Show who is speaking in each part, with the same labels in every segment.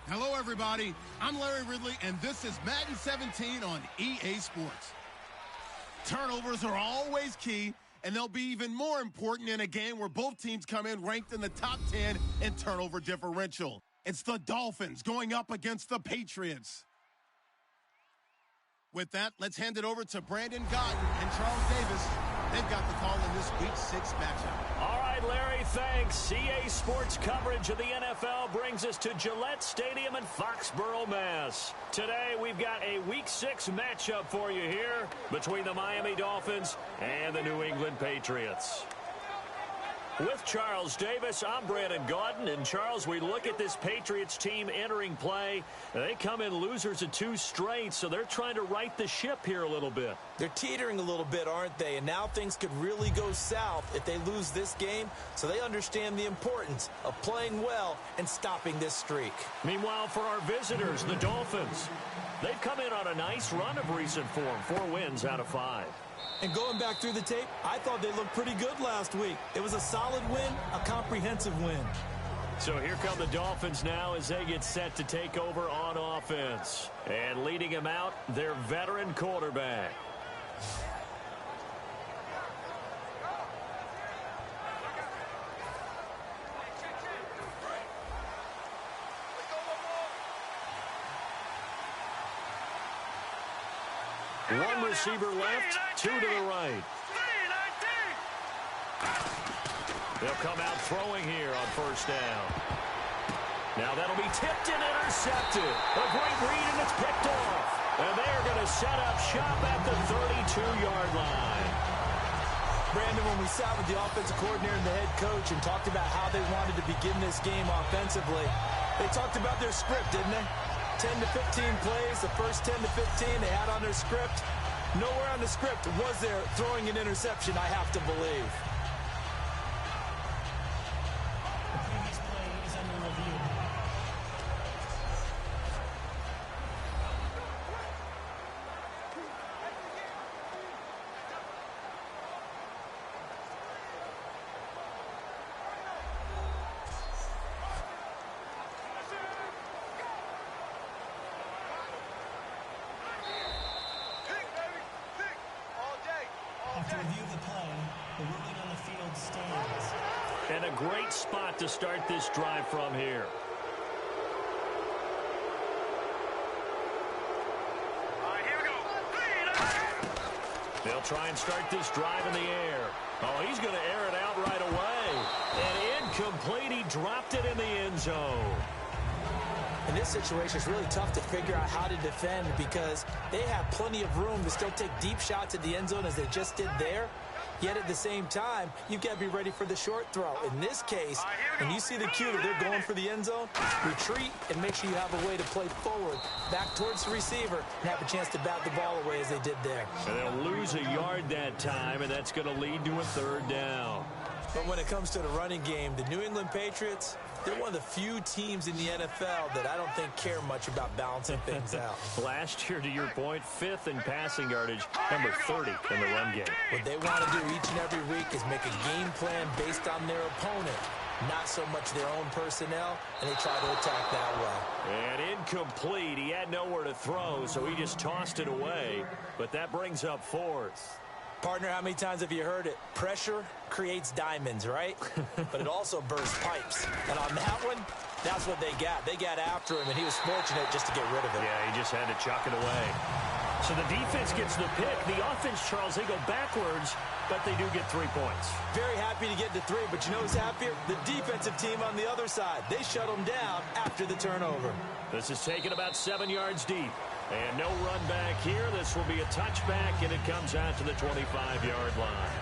Speaker 1: Hello, everybody. I'm Larry Ridley, and this is Madden 17 on EA Sports. Turnovers are always key, and they'll be even more important in a game where both teams come in ranked in the top 10 in turnover differential. It's the Dolphins going up against the Patriots. With that, let's hand it over to Brandon Gaudin and Charles Davis. They've got the call in this Week 6 matchup.
Speaker 2: All right, Larry, thanks. EA Sports coverage of the NFL brings us to Gillette Stadium in Foxborough, Mass. Today, we've got a Week 6 matchup for you here between the Miami Dolphins and the New England Patriots. With Charles Davis, I'm Brandon Gaudin. And, Charles, we look at this Patriots team entering play. They come in losers of 2 straight, so they're trying to right the ship here a little bit.
Speaker 3: They're teetering a little bit, aren't they? And now things could really go south if they lose this game, so they understand the importance of playing well and stopping this streak.
Speaker 2: Meanwhile, for our visitors, the Dolphins, they've come in on a nice run of recent form, 4 wins out of 5.
Speaker 3: And going back through the tape, I thought they looked pretty good last week. It was a solid win, a comprehensive win.
Speaker 2: So here come the Dolphins now as they get set to take over on offense. And leading them out, their veteran quarterback. One receiver left, 2 to the right. They'll come out throwing here on first down. Now that'll be tipped and intercepted. A great read, and it's picked off. And they're going to set up shop at the 32-yard line.
Speaker 3: Brandon, when we sat with the offensive coordinator and the head coach and talked about how they wanted to begin this game offensively, they talked about their script, didn't they? 10 to 15 plays, the first 10 to 15 they had on their script. Nowhere on the script was there throwing an interception, I have to believe.
Speaker 4: The previous play is under review. After review of the play, the ruling on the field stands.
Speaker 2: And a great spot to start this drive from here.
Speaker 5: All right, here we go.
Speaker 2: They'll try and start this drive in the air. Oh, he's going to air it out right away. And incomplete. He dropped it in the end zone.
Speaker 3: In this situation, it's really tough to figure out how to defend because they have plenty of room to still take deep shots at the end zone as they just did there. Yet at the same time, you've got to be ready for the short throw. In this case, when you see the cue that they're going for the end zone, retreat and make sure you have a way to play forward, back towards the receiver, and have a chance to bat the ball away as they did there.
Speaker 2: And they'll lose a yard that time, and that's going to lead to a 3rd down.
Speaker 3: But when it comes to the running game, the New England Patriots, they're one of the few teams in the NFL that I don't think care much about balancing things out.
Speaker 2: Last year, to your point, 5th in passing yardage, number 30 in the run game.
Speaker 3: What they want to do each and every week is make a game plan based on their opponent, not so much their own personnel, and they try to attack that way.
Speaker 2: And incomplete. He had nowhere to throw, so he just tossed it away. But that brings up 4th.
Speaker 3: Partner, how many times have you heard it? Pressure creates diamonds, right? But it also bursts pipes. And on that one, that's what they got. They got after him, and he was fortunate just to get rid of it.
Speaker 2: Yeah, he just had to chuck it away. So the defense gets the pick. The offense, Charles, they go backwards, but they do get 3 points.
Speaker 3: Very happy to get to 3, but you know who's happier? The defensive team on the other side. They shut them down after the turnover.
Speaker 2: This is taken about 7 yards deep. And no run back here. This will be a touchback, and it comes out to the 25-yard line.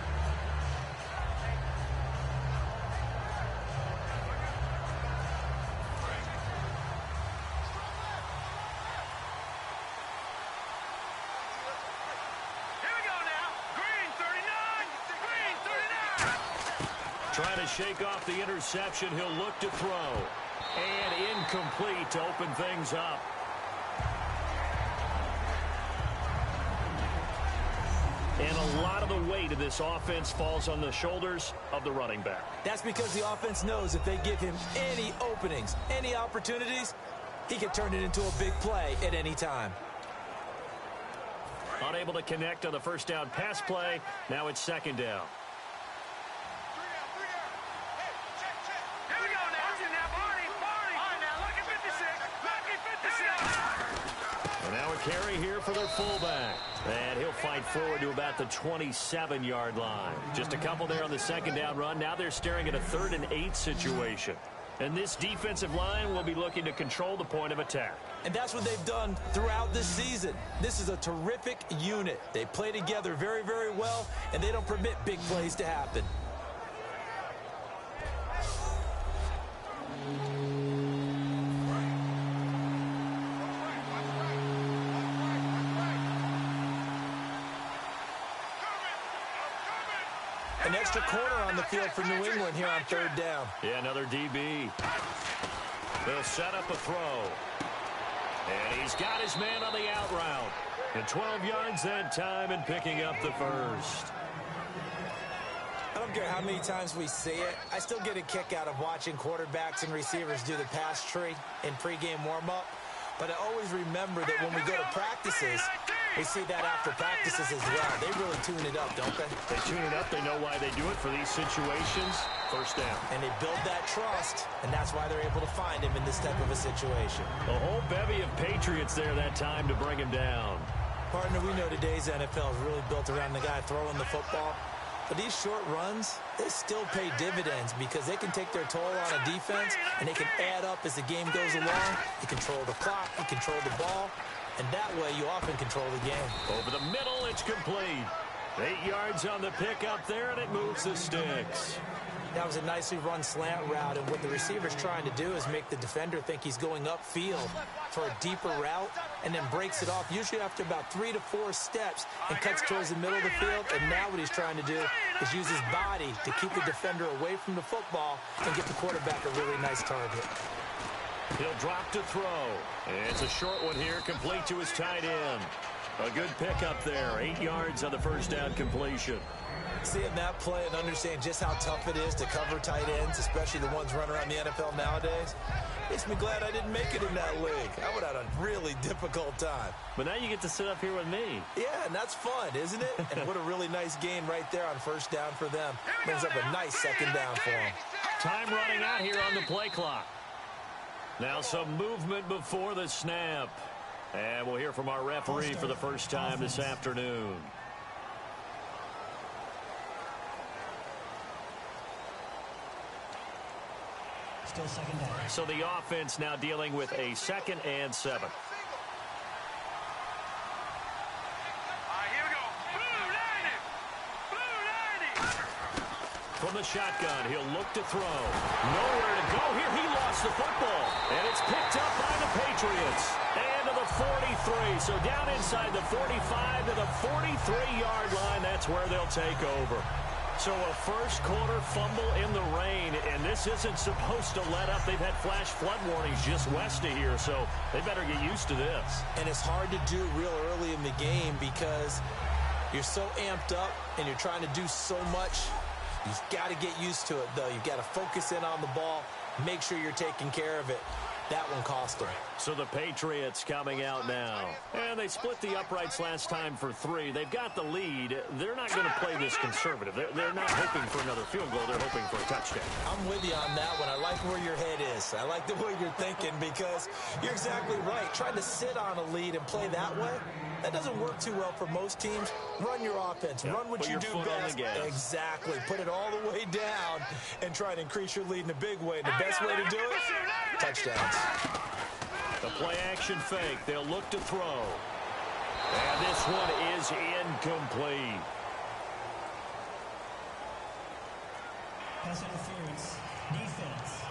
Speaker 5: Here we go now. Green 39. Green 39.
Speaker 2: Trying to shake off the interception. He'll look to throw. And incomplete to open things up. And a lot of the weight of this offense falls on the shoulders of the running back.
Speaker 3: That's because the offense knows if they give him any openings, any opportunities, he can turn it into a big play at any time.
Speaker 2: Unable to connect on the first down pass play. Now it's second down.
Speaker 5: Here we go now. Barney. All right, now, look at 56. Look at 56.
Speaker 2: And now a carry here for their fullback. And he'll fight forward to about the 27-yard line. Just a couple there on the second down run. Now they're staring at a 3rd and 8 situation. And this defensive line will be looking to control the point of attack.
Speaker 3: And that's what they've done throughout this season. This is a terrific unit. They play together very, very well, and they don't permit big plays to happen. An extra corner on the field for New England here on 3rd down.
Speaker 2: Yeah, another DB. They'll set up a throw. And he's got his man on the out route. And 12 yards that time and picking up the first.
Speaker 3: I don't care how many times we see it. I still get a kick out of watching quarterbacks and receivers do the pass tree in pregame warm-up. But I always remember that when we go to practices, we see that after practices as well. They really tune it up, don't they?
Speaker 2: They tune it up. They know why they do it for these situations. First down.
Speaker 3: And they build that trust, and that's why they're able to find him in this type of a situation.
Speaker 2: A whole bevy of Patriots there that time to bring him down.
Speaker 3: Partner, we know today's NFL is really built around the guy throwing the football. But these short runs, they still pay dividends because they can take their toll on a defense, and they can add up as the game goes along. You control the clock, you control the ball, and that way you often control the game.
Speaker 2: Over the middle, it's complete. 8 yards on the pickup there, and it moves the sticks.
Speaker 3: That was a nicely run slant route, and what the receiver's trying to do is make the defender think he's going upfield for a deeper route, and then breaks it off, usually after about 3 to 4 steps, and cuts towards the middle of the field. And now what he's trying to do is use his body to keep the defender away from the football and get the quarterback a really nice target.
Speaker 2: He'll drop to throw. And it's a short one here, complete to his tight end. A good pickup there, 8 yards on the first down completion.
Speaker 3: Seeing that play and understand just how tough it is to cover tight ends, especially the ones running around the NFL nowadays, makes me glad I didn't make it in that league. I would have had a really difficult time.
Speaker 2: But now you get to sit up here with me.
Speaker 3: Yeah, and that's fun, isn't it? And what a really nice gain right there on first down for them. Brings up a nice second down for them.
Speaker 2: Time running out here on the play clock. Now some movement before the snap. And we'll hear from our referee for the first time this afternoon.
Speaker 4: Still second down.
Speaker 2: So the offense now dealing with a 2nd and 7.
Speaker 5: All right, here we go. Blue 90.
Speaker 2: From the shotgun, he'll look to throw. Nowhere to go here. He lost the football. And it's picked up by the Patriots. And to the 43. So down inside the 45 to the 43-yard line. That's where they'll take over. So a first quarter fumble in the rain, and this isn't supposed to let up. They've had flash flood warnings just west of here, so they better get used to this.
Speaker 3: And it's hard to do real early in the game because you're so amped up and you're trying to do so much. You've got to get used to it, though. You've got to focus in on the ball, make sure you're taking care of it. That one cost them.
Speaker 2: So the Patriots coming out now. And they split the uprights last time for 3. They've got the lead. They're not going to play this conservative. They're not hoping for another field goal. They're hoping for a touchdown.
Speaker 3: I'm with you on that one. I like where your head is. I like the way you're thinking because you're exactly right. Trying to sit on a lead and play that way, that doesn't work too well for most teams. Run your offense.
Speaker 2: Yep.
Speaker 3: Run what
Speaker 2: Put
Speaker 3: you
Speaker 2: your
Speaker 3: do
Speaker 2: foot on
Speaker 3: best.
Speaker 2: the gas.
Speaker 3: Exactly. Put it all the way down and try to increase your lead in a big way. And the best way to do it, touchdowns.
Speaker 2: The play action fake. They'll look to throw. And this one is incomplete.
Speaker 4: Pass interference. Defense.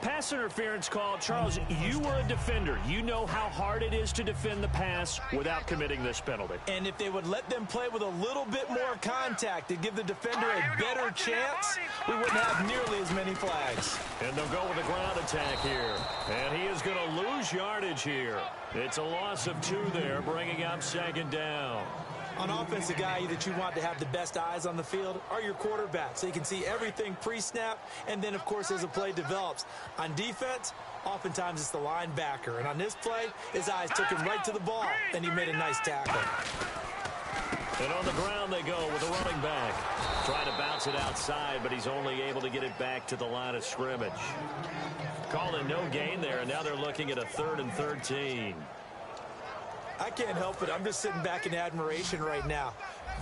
Speaker 2: Pass interference call. Charles, you were a defender. You know how hard it is to defend the pass without committing this penalty.
Speaker 3: And if they would let them play with a little bit more contact to give the defender a better chance, we wouldn't have nearly as many flags.
Speaker 2: And they'll go with a ground attack here. And he is going to lose yardage here. It's a loss of 2 there, bringing up second down.
Speaker 3: On offense, the guy that you want to have the best eyes on the field are your quarterbacks, so you can see everything pre-snap, and then, of course, as the play develops. On defense, oftentimes it's the linebacker, and on this play, his eyes took him right to the ball, and he made a nice tackle.
Speaker 2: And on the ground they go with a running back. Trying to bounce it outside, but he's only able to get it back to the line of scrimmage. Calling no gain there, and now they're looking at a 3rd and 13.
Speaker 3: I can't help it. I'm just sitting back in admiration right now.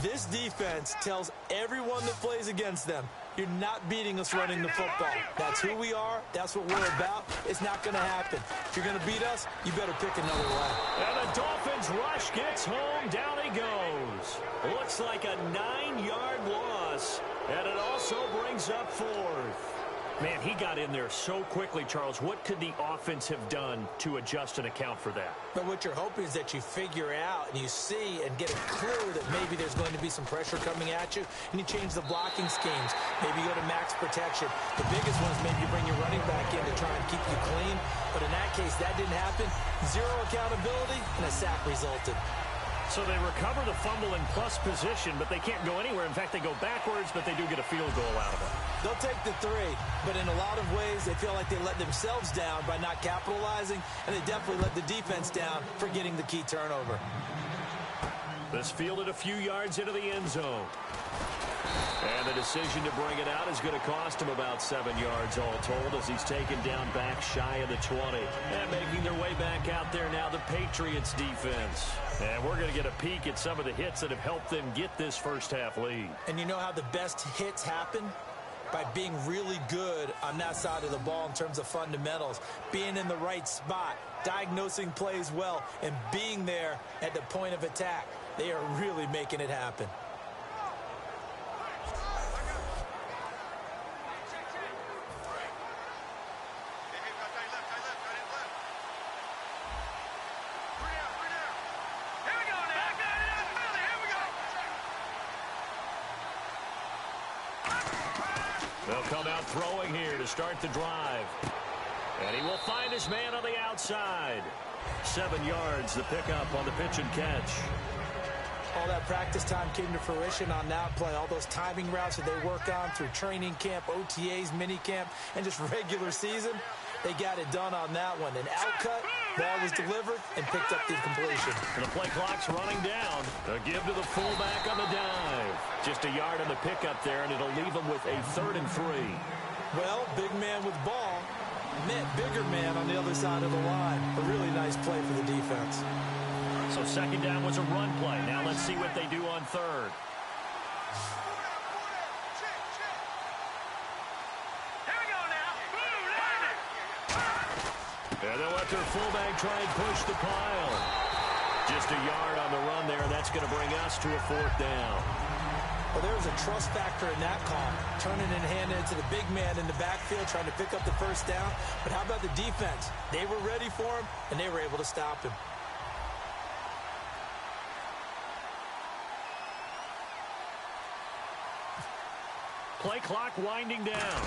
Speaker 3: This defense tells everyone that plays against them, you're not beating us running the football. That's who we are. That's what we're about. It's not going to happen. If you're going to beat us, you better pick another way.
Speaker 2: And the Dolphins rush gets home. Down he goes. Looks like a 9-yard loss. And it also brings up 4th. Man, he got in there so quickly, Charles. What could the offense have done to adjust and account for that?
Speaker 3: But what you're hoping is that you figure out and you see and get a clue that maybe there's going to be some pressure coming at you, and you change the blocking schemes. Maybe you go to max protection. The biggest one is maybe you bring your running back in to try and keep you clean. But in that case, that didn't happen. 0 accountability, and a sack resulted.
Speaker 2: So they recover the fumble in plus position, but they can't go anywhere. In fact, they go backwards, but they do get a field goal out of it.
Speaker 3: They'll take the 3, but in a lot of ways, they feel like they let themselves down by not capitalizing, and they definitely let the defense down for getting the key turnover.
Speaker 2: This fielded a few yards into the end zone. And the decision to bring it out is going to cost him about 7 yards all told as he's taken down back shy of the 20. And making their way back out there now, the Patriots defense. And we're going to get a peek at some of the hits that have helped them get this first half lead.
Speaker 3: And you know how the best hits happen? By being really good on that side of the ball in terms of fundamentals, being in the right spot, diagnosing plays well, and being there at the point of attack. They are really making it happen.
Speaker 2: They'll come out throwing here to start the drive. And he will find his man on the outside. 7 yards, the pickup on the pitch and catch.
Speaker 3: All that practice time came to fruition on that play. All those timing routes that they work on through training camp, OTAs, mini camp, and just regular season, they got it done on that one. An outcut, ball was delivered, and picked up the completion.
Speaker 2: And the play clock's running down. A give to the fullback on the dive. Just a yard on the pickup there, and it'll leave them with a 3rd and 3.
Speaker 3: Well, big man with ball met bigger man on the other side of the line. A really nice play for the defense.
Speaker 2: So second down was a run play. Now let's see what they do on 3rd. And they'll let their fullback try and push the pile. Just a yard on the run there. That's going to bring us to a 4th down.
Speaker 3: Well, there was a trust factor in that call. Turning and handing it to the big man in the backfield, trying to pick up the first down. But how about the defense? They were ready for him, and they were able to stop him.
Speaker 2: Play clock winding down.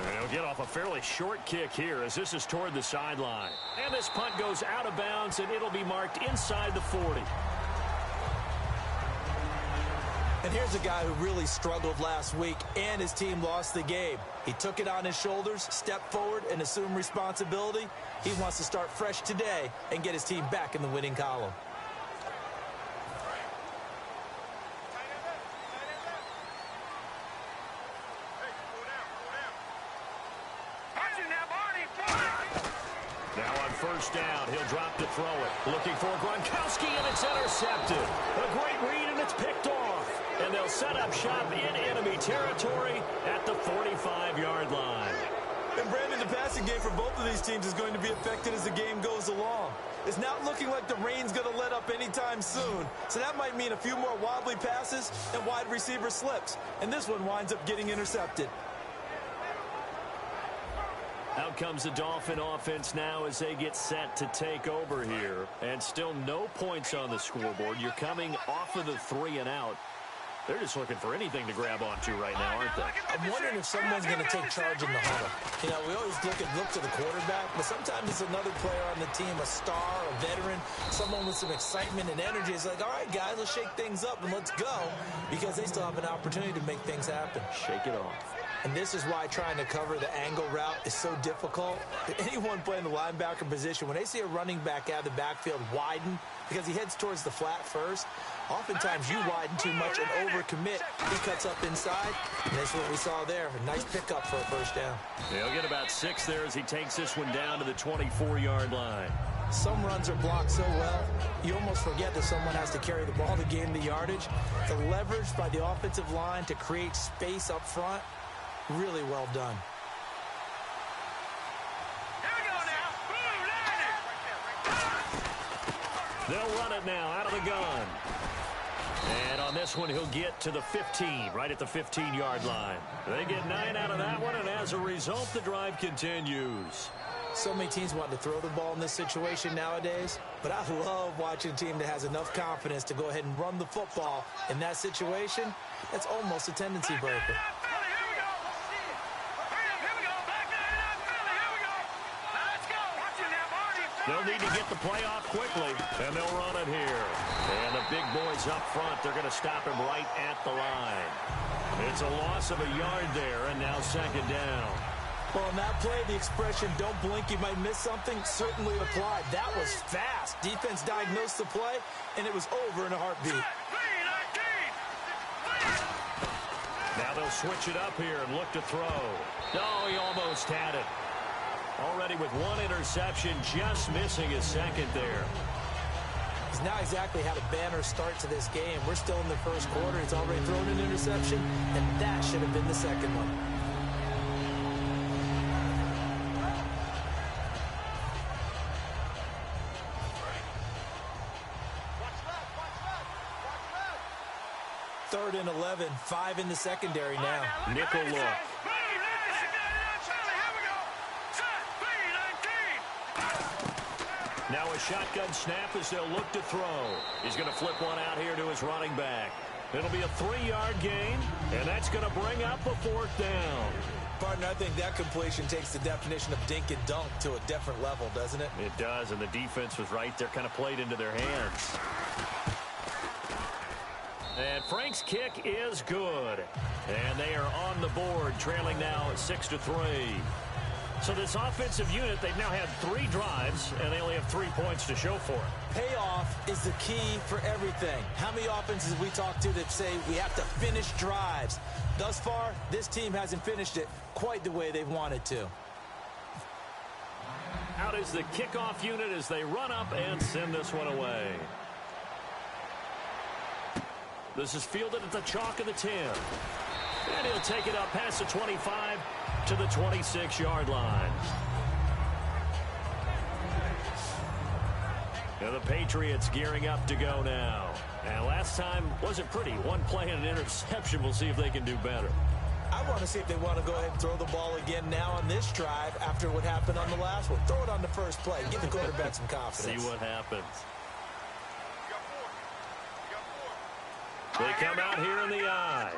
Speaker 2: And he'll get off a fairly short kick here as this is toward the sideline. And this punt goes out of bounds, and it'll be marked inside the 40.
Speaker 3: And here's a guy who really struggled last week, and his team lost the game. He took it on his shoulders, stepped forward, and assumed responsibility. He wants to start fresh today and get his team back in the winning column.
Speaker 2: Now on first down, he'll drop to throw it. Looking for Gronkowski, and it's intercepted. A great read, and it's picked off. And they'll set up shop in enemy territory at the 45-yard line.
Speaker 3: And Brandon, the passing game for both of these teams is going to be affected as the game goes along. It's not looking like the rain's going to let up anytime soon. So that might mean a few more wobbly passes and wide receiver slips. And this one winds up getting intercepted.
Speaker 2: Out comes the Dolphin offense now as they get set to take over here. And still no points on the scoreboard. You're coming off of the 3 and out. They're just looking for anything to grab onto right now, aren't they?
Speaker 3: I'm wondering if someone's going to take charge in the huddle. You know, we always look to the quarterback, but sometimes it's another player on the team, a star, a veteran, someone with some excitement and energy. It's like, all right, guys, let's shake things up and let's go, because they still have an opportunity to make things happen.
Speaker 2: Shake it off.
Speaker 3: And this is why trying to cover the angle route is so difficult. Anyone playing the linebacker position, when they see a running back out of the backfield widen, because he heads towards the flat first, oftentimes you widen too much and overcommit. He cuts up inside, and that's what we saw there. A nice pickup for a first down.
Speaker 2: He'll get about 6 there as he takes this one down to the 24-yard line.
Speaker 3: Some runs are blocked so well, you almost forget that someone has to carry the ball to gain the yardage. The leverage by the offensive line to create space up front, really well done.
Speaker 5: Here we go now.
Speaker 2: They'll run it now out of the gun. And on this one, he'll get to the 15, right at the 15-yard line. They get 9 out of that one, and as a result, the drive continues.
Speaker 3: So many teams want to throw the ball in this situation nowadays, but I love watching a team that has enough confidence to go ahead and run the football in that situation. That's almost a tendency breaker.
Speaker 2: They'll need to get the play off quickly, and they'll run it here. And the big boys up front, they're going to stop him right at the line. It's a loss of a yard there, and now second down.
Speaker 3: Well, in that play, the expression, don't blink, you might miss something, certainly applied. That was fast. Defense diagnosed the play, and it was over in a heartbeat.
Speaker 2: Now they'll switch it up here and look to throw. Oh, he almost had it. Already with 1 interception, just missing his second there.
Speaker 3: He's now exactly had a banner start to this game. We're still in the first quarter. He's already thrown an interception, and that should have been the second one. Third and 11, 5 in the secondary now.
Speaker 2: Nickel look. Now a shotgun snap as they'll look to throw. He's going to flip one out here to his running back. It'll be a 3-yard gain, and that's going to bring up a 4th down.
Speaker 3: Partner, I think that completion takes the definition of dink and dunk to a different level, doesn't it?
Speaker 2: It does, and the defense was right there, kind of played into their hands. And Frank's kick is good. And they are on the board, trailing now at 6-3. So this offensive unit, they've now had 3 drives, and they only have 3 points to show for it.
Speaker 3: Payoff is the key for everything. How many offenses we talk to that say we have to finish drives? Thus far, this team hasn't finished it quite the way they've wanted to.
Speaker 2: Out is the kickoff unit as they run up and send this one away. This is fielded at the chalk of the 10. And he'll take it up past the 25 to the 26-yard line. Now the Patriots gearing up to go now. And last time wasn't pretty. 1 play and an interception. We'll see if they can do better.
Speaker 3: I want to see if they want to go ahead and throw the ball again now on this drive after what happened on the last one. Throw it on the first play. Give the quarterback some confidence.
Speaker 2: See what happens. They come out here in the eye.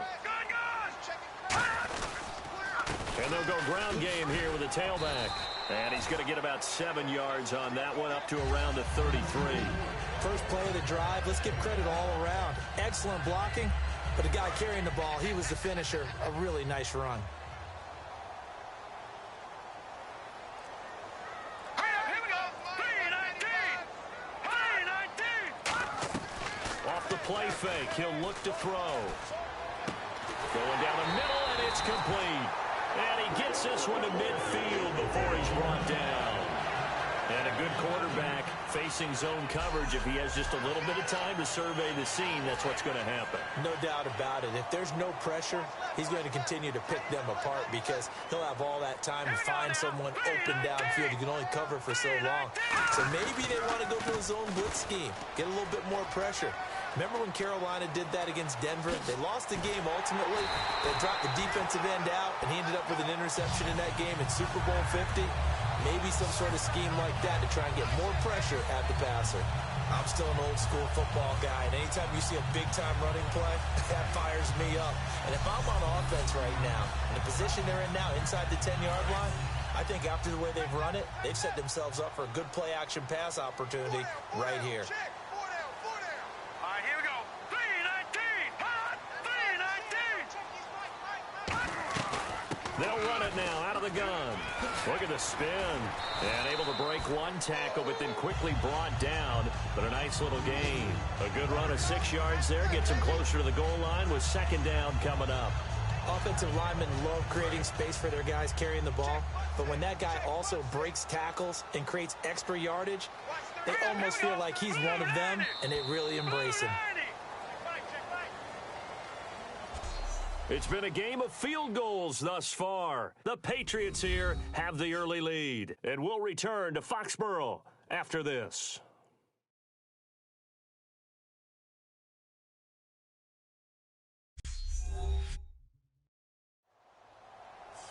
Speaker 2: And they'll go ground game here with a tailback. And he's going to get about 7 yards on that one, up to around the 33.
Speaker 3: First play of the drive, let's give credit all around. Excellent blocking, but the guy carrying the ball, he was the finisher. A really nice run.
Speaker 5: Here we go. 3-19.
Speaker 2: Off the play fake, he'll look to throw. Going down the middle, and it's complete. And he gets this one to midfield before he's brought down. And a good quarterback facing zone coverage. If he has just a little bit of time to survey the scene, that's what's going to happen.
Speaker 3: No doubt about it. If there's no pressure, he's going to continue to pick them apart because he'll have all that time to find someone open downfield. He can only cover for so long. So maybe they want to go to a zone blitz scheme, get a little bit more pressure. Remember when Carolina did that against Denver? They lost the game ultimately. They dropped the defensive end out, and he ended up with an interception in that game in Super Bowl 50. Maybe some sort of scheme like that to try and get more pressure at the passer. I'm still an old-school football guy, and anytime you see a big-time running play, that fires me up. And if I'm on offense right now, in the position they're in now, inside the 10-yard line, I think after the way they've run it, they've set themselves up for a good play-action pass opportunity right here.
Speaker 5: All right, here we go. 3-19. Hot. 3-19.
Speaker 2: They'll run it now out of the gun. Look at the spin. And able to break one tackle, but then quickly brought down. But a nice little gain. A good run of 6 yards there. Gets him closer to the goal line with second down coming up.
Speaker 3: Offensive linemen love creating space for their guys carrying the ball. But when that guy also breaks tackles and creates extra yardage, they almost feel like he's one of them, and they really embrace him.
Speaker 2: It's been a game of field goals thus far. The Patriots here have the early lead. And we'll return to Foxborough after this.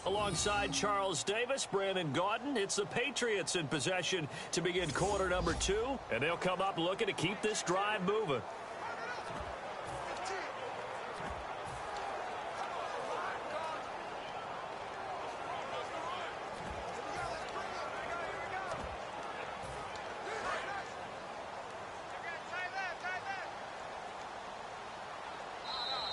Speaker 2: Alongside Charles Davis, Brandon Gaudin, it's the Patriots in possession to begin quarter number 2. And they'll come up looking to keep this drive moving.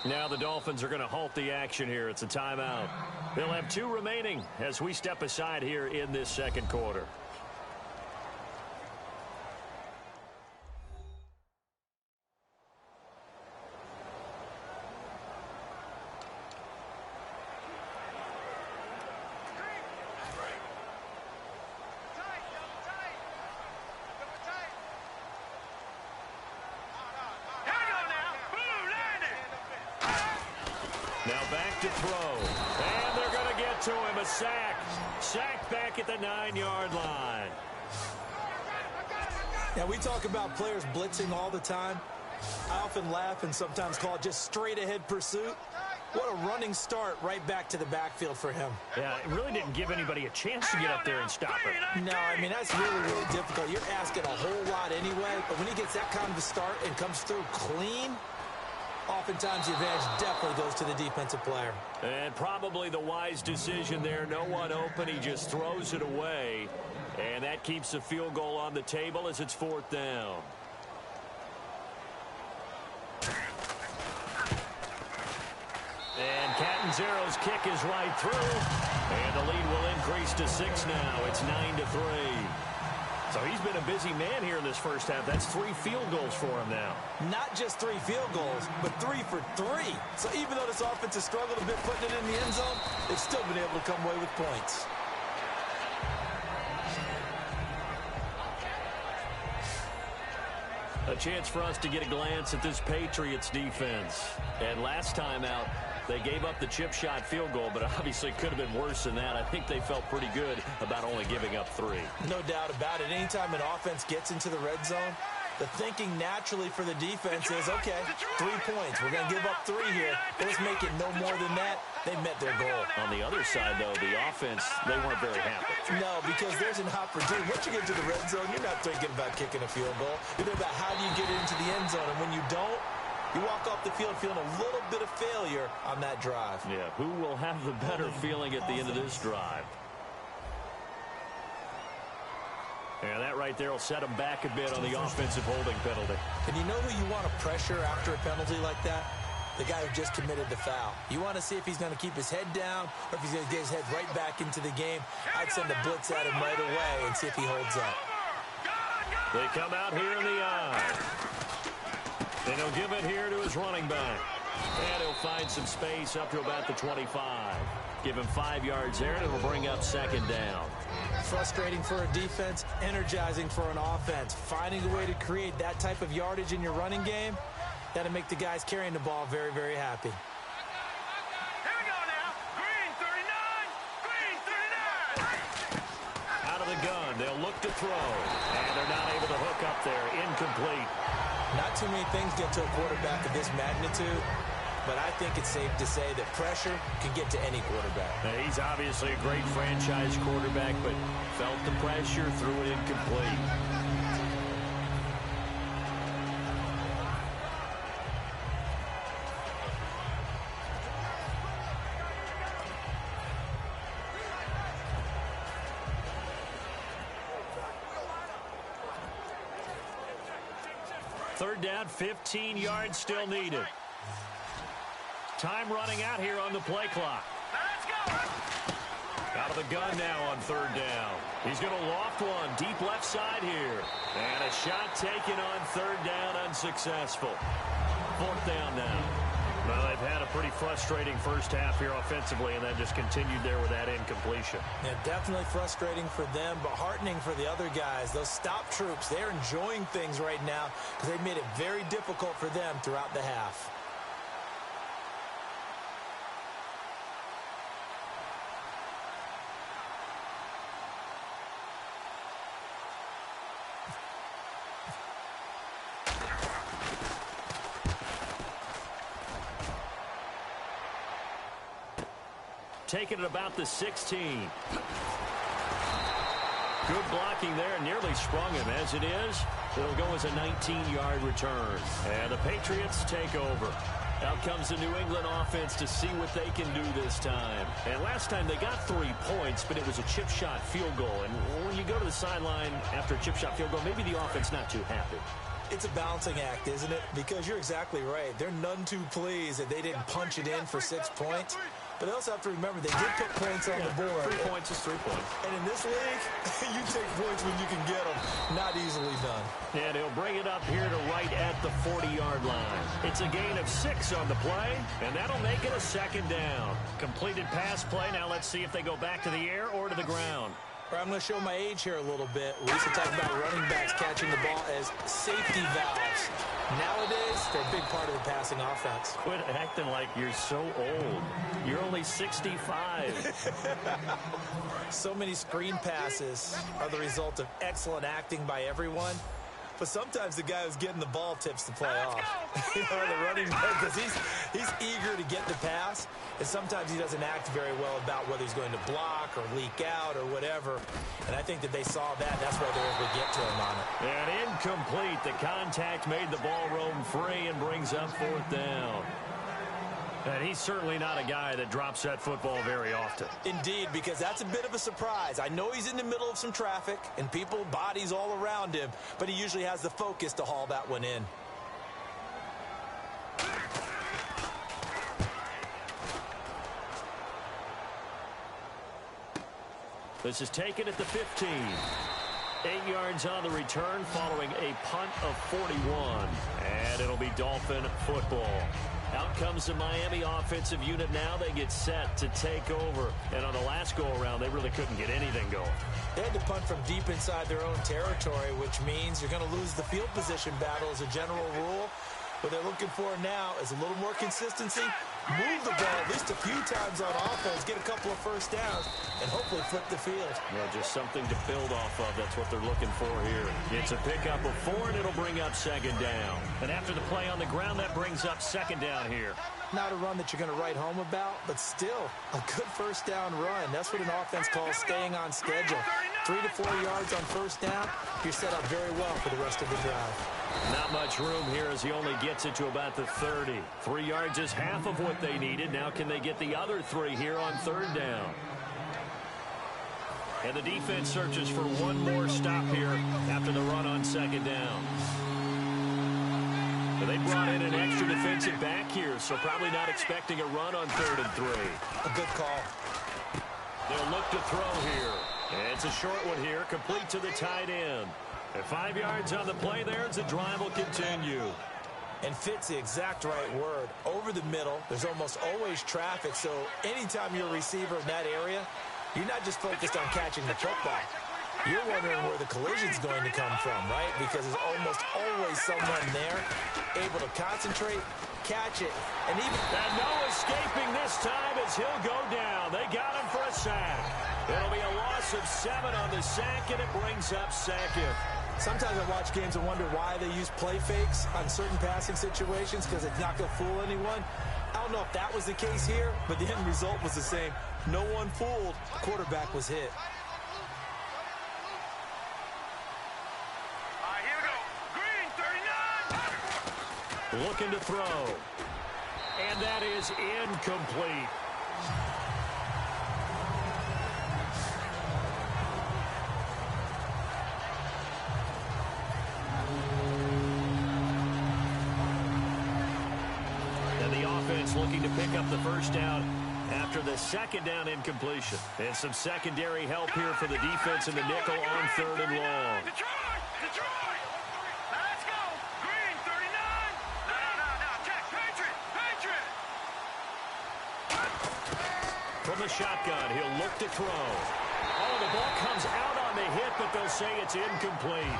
Speaker 2: Now the Dolphins are going to halt the action here. It's a timeout. They'll have 2 remaining as we step aside here in this second quarter. Now back to throw. And they're going to get to him. A sack. Sack back at the 9-yard line.
Speaker 3: Now, we talk about players blitzing all the time. I often laugh and sometimes call it just straight-ahead pursuit. What a running start right back to the backfield for him.
Speaker 2: Yeah, it really didn't give anybody a chance to get up there and stop him.
Speaker 3: No, I mean, that's really, really difficult. You're asking a whole lot anyway, but when he gets that kind of a start and comes through clean, oftentimes the advantage definitely goes to the defensive player.
Speaker 2: And probably the wise decision there. No one open. He just throws it away. And that keeps the field goal on the table as it's 4th down. And Catanzaro's kick is right through. And the lead will increase to 6 now. It's 9-3. So he's been a busy man here in this first half. That's 3 field goals for him now.
Speaker 3: Not just 3 field goals, but 3 for 3. So even though this offense has struggled a bit putting it in the end zone, they've still been able to come away with points.
Speaker 2: A chance for us to get a glance at this Patriots defense. And last time out, they gave up the chip shot field goal, but obviously could have been worse than that. I think they felt pretty good about only giving up 3.
Speaker 3: No doubt about it. Anytime an offense gets into the red zone, the thinking naturally for the defense is, okay, 3 points. We're going to give up 3 here. Let's make it no more than that. They met their goal.
Speaker 2: On the other side, though, the offense, they weren't very happy.
Speaker 3: No, because there's an opportunity. Once you get to the red zone, you're not thinking about kicking a field goal. You're thinking about how do you get into the end zone. And when you don't, you walk off the field feeling a little bit of failure on that drive.
Speaker 2: Yeah, who will have the better feeling at the end of this drive? And that right there will set them back a bit on the offensive holding penalty.
Speaker 3: And you know who you want to pressure after a penalty like that? The guy who just committed the foul. You want to see if he's going to keep his head down or if he's going to get his head right back into the game. I'd send a blitz at him right away and see if he holds up.
Speaker 2: They come out here in the eye. And he'll give it here to his running back. And he'll find some space up to about the 25. Give him 5 yards there, and it'll bring up second down.
Speaker 3: Frustrating for a defense, energizing for an offense. Finding a way to create that type of yardage in your running game, that'll make the guys carrying the ball very, very happy.
Speaker 5: Here we go now. Green 39. Green 39.
Speaker 2: Out of the gun, they'll look to throw. And they're not able to hook up there. Incomplete.
Speaker 3: Not too many things get to a quarterback of this magnitude, but I think it's safe to say that pressure can get to any quarterback.
Speaker 2: Now, he's obviously a great franchise quarterback, but felt the pressure, threw it incomplete. third down, 15 yards still needed. Time running out here on the play clock.
Speaker 5: Let's go.
Speaker 2: Out of the gun now on third down. He's going to loft one deep left side here. And a shot taken on third down, unsuccessful. Fourth down now. Well, they've had a pretty frustrating first half here offensively, and that just continued there with that incompletion.
Speaker 3: Yeah, definitely frustrating for them, but heartening for the other guys. Those stop troops, they're enjoying things right now because they've made it very difficult for them throughout the half.
Speaker 2: Taking it about the 16. Good blocking there, nearly sprung him. As it is, it'll go as a 19-yard return. And the Patriots take over. Out comes the New England offense to see what they can do this time. And last time they got 3 points, but it was a chip shot field goal. And when you go to the sideline after a chip shot field goal, maybe the offense not too happy.
Speaker 3: It's a balancing act, isn't it? Because you're exactly right. They're none too pleased that they didn't punch it in for 6 points. But they also have to remember they did put points on the board.
Speaker 2: 3 points is 3 points.
Speaker 3: And in this league, you take points when you can get them. Not easily done.
Speaker 2: And he'll bring it up here to right at the 40-yard line. It's a gain of 6 on the play, and that'll make it a second down. Completed pass play. Now let's see if they go back to the air or to the ground.
Speaker 3: I'm going to show my age here a little bit. We used to talk about running backs catching the ball as safety valves. Nowadays, they're a big part of the passing offense.
Speaker 2: Quit acting like you're so old. You're only 65.
Speaker 3: So many screen passes are the result of excellent acting by everyone. But sometimes the guy who's getting the ball tips the play off. You know, the running back, because he's eager to get the pass, and sometimes he doesn't act very well about whether he's going to block or leak out or whatever. And I think that they saw that. That's why they were able to get to him on it.
Speaker 2: And incomplete. The contact made the ball roam free and brings up fourth down. And he's certainly not a guy that drops that football very often.
Speaker 3: Indeed, because that's a bit of a surprise. I know he's in the middle of some traffic and people, bodies all around him, but he usually has the focus to haul that one in.
Speaker 2: This is taken at the 15. 8 yards on the return following a punt of 41. And it'll be Dolphin football. Out comes the Miami offensive unit now. They get set to take over. And on the last go-around, they really couldn't get anything going.
Speaker 3: They had to punt from deep inside their own territory, which means you're going to lose the field position battle as a general rule. What they're looking for now is a little more consistency, move the ball at least a few times on offense, get a couple of first downs, and hopefully flip the field.
Speaker 2: Yeah, just something to build off of. That's what they're looking for here. It's a pickup of 4, and it'll bring up second down. And after the play on the ground, that brings up second down here.
Speaker 3: Not a run that you're going to write home about, but still a good first down run. That's what an offense calls staying on schedule. 3 to 4 yards on first down, you're set up very well for the rest of the drive.
Speaker 2: Not much room here as he only gets it to about the 30. 3 yards is half of what they needed. Now can they get the other 3 here on third down? And the defense searches for one more stop here after the run on second down. But they brought in an extra defensive back here, so probably not expecting a run on 3rd and 3.
Speaker 3: A good call.
Speaker 2: They'll look to throw here. And it's a short one here, complete to the tight end. And 5 yards on the play there as the drive will continue.
Speaker 3: And fit's the exact right word. Over the middle, there's almost always traffic, so anytime you're a receiver in that area, you're not just focused on catching the football. You're wondering where the collision's going to come from, right? Because there's almost always someone there able to concentrate, catch it, and even...
Speaker 2: And no escaping this time as he'll go down. They got him for a sack. It'll be a loss of 7 on the sack, and it brings up second.
Speaker 3: Sometimes I watch games and wonder why they use play fakes on certain passing situations because it's not going to fool anyone. I don't know if that was the case here, but the end result was the same. No one fooled. The quarterback was hit.
Speaker 5: Here we go. Green, 39.
Speaker 2: Looking to throw. And that is incomplete. to pick up the first down after the second down incompletion. And some secondary help here for the defense in the nickel on 3rd and long.
Speaker 5: Detroit! Now let's go! Green, 39! No, check! Patriot!
Speaker 2: From the shotgun, he'll look to throw. Oh, the ball comes out on the hit, but they'll say it's incomplete.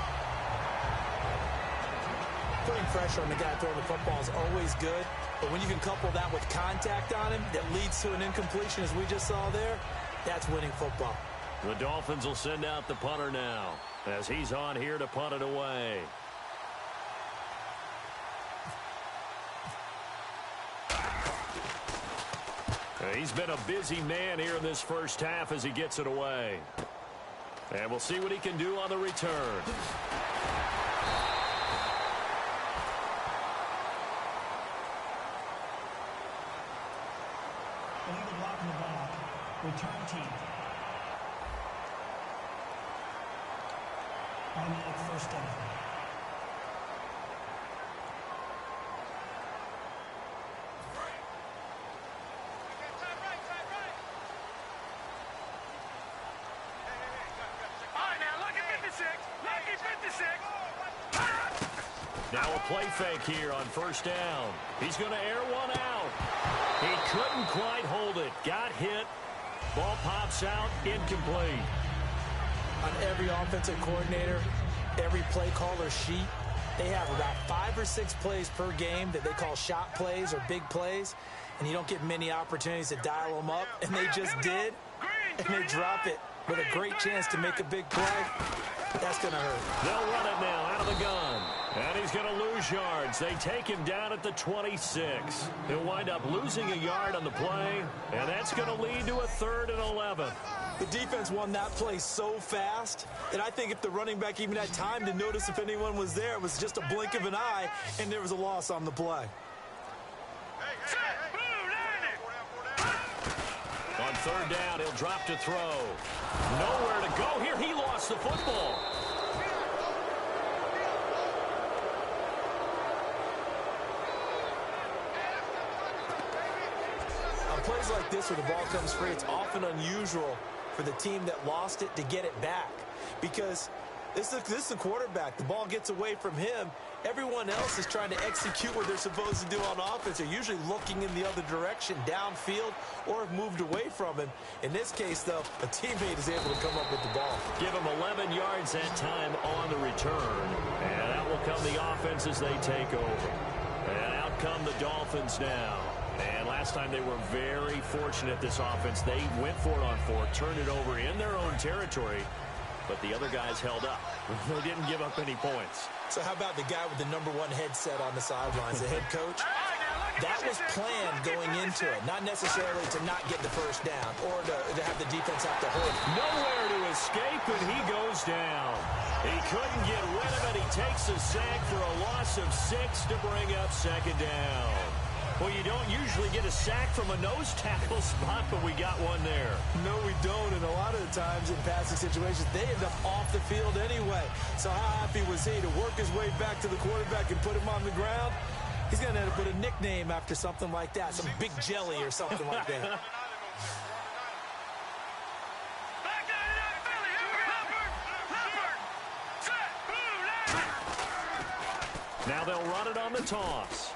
Speaker 3: Putting pressure on the guy throwing the football is always good, but when you can couple that with contact on him that leads to an incompletion, as we just saw there, that's winning football.
Speaker 2: The Dolphins will send out the punter now, as he's on here to punt it away. He's been a busy man here in this first half as he gets it away. And we'll see what he can do on the return.
Speaker 4: Illegal block in the back. Return team. Automatic first down.
Speaker 2: Now a play fake here on first down. He's going to air one out. He couldn't quite hold it. Got hit. Ball pops out. Incomplete.
Speaker 3: On every offensive coordinator, every play caller sheet, they have about 5 or 6 plays per game that they call shot plays or big plays, and you don't get many opportunities to dial them up, and they just did, and they drop it with a great chance to make a big play. That's going to hurt.
Speaker 2: They'll run it now out of the gun. And he's going to lose yards. They take him down at the 26. He'll wind up losing a yard on the play, and that's going to lead to a 3rd and 11.
Speaker 3: The defense won that play so fast that I think if the running back even had time to notice if anyone was there, it was just a blink of an eye, and there was a loss on the play.
Speaker 2: On 3rd down, he'll drop to throw. Nowhere to go here. He lost the football.
Speaker 3: On plays like this where the ball comes free, it's often unusual for the team that lost it to get it back, because this is the quarterback. The ball gets away from him. Everyone else is trying to execute what they're supposed to do on offense. They're usually looking in the other direction, downfield, or have moved away from him. In this case, though, a teammate is able to come up with the ball.
Speaker 2: Give him 11 yards that time on the return. And that will come the offense as they take over. And out come the Dolphins now. And last time they were very fortunate, this offense. They went for it on 4, turned it over in their own territory, but the other guys held up. They didn't give up any points.
Speaker 3: So how about the guy with the #1 headset on the sidelines, the head coach? That was planned going into it, not necessarily to not get the first down or to have the defense have to hold.
Speaker 2: Nowhere to escape, and he goes down. He couldn't get rid of it. He takes a sack for a loss of 6 to bring up 2nd down. Well, you don't usually get a sack from a nose tackle spot, but we got one there.
Speaker 3: No, we don't, and a lot of the times in passing situations, they end up off the field anyway. So how happy was he to work his way back to the quarterback and put him on the ground? He's going to end up with a nickname after something like that, some Big Jelly or something like that.
Speaker 2: Now they'll run it on the toss.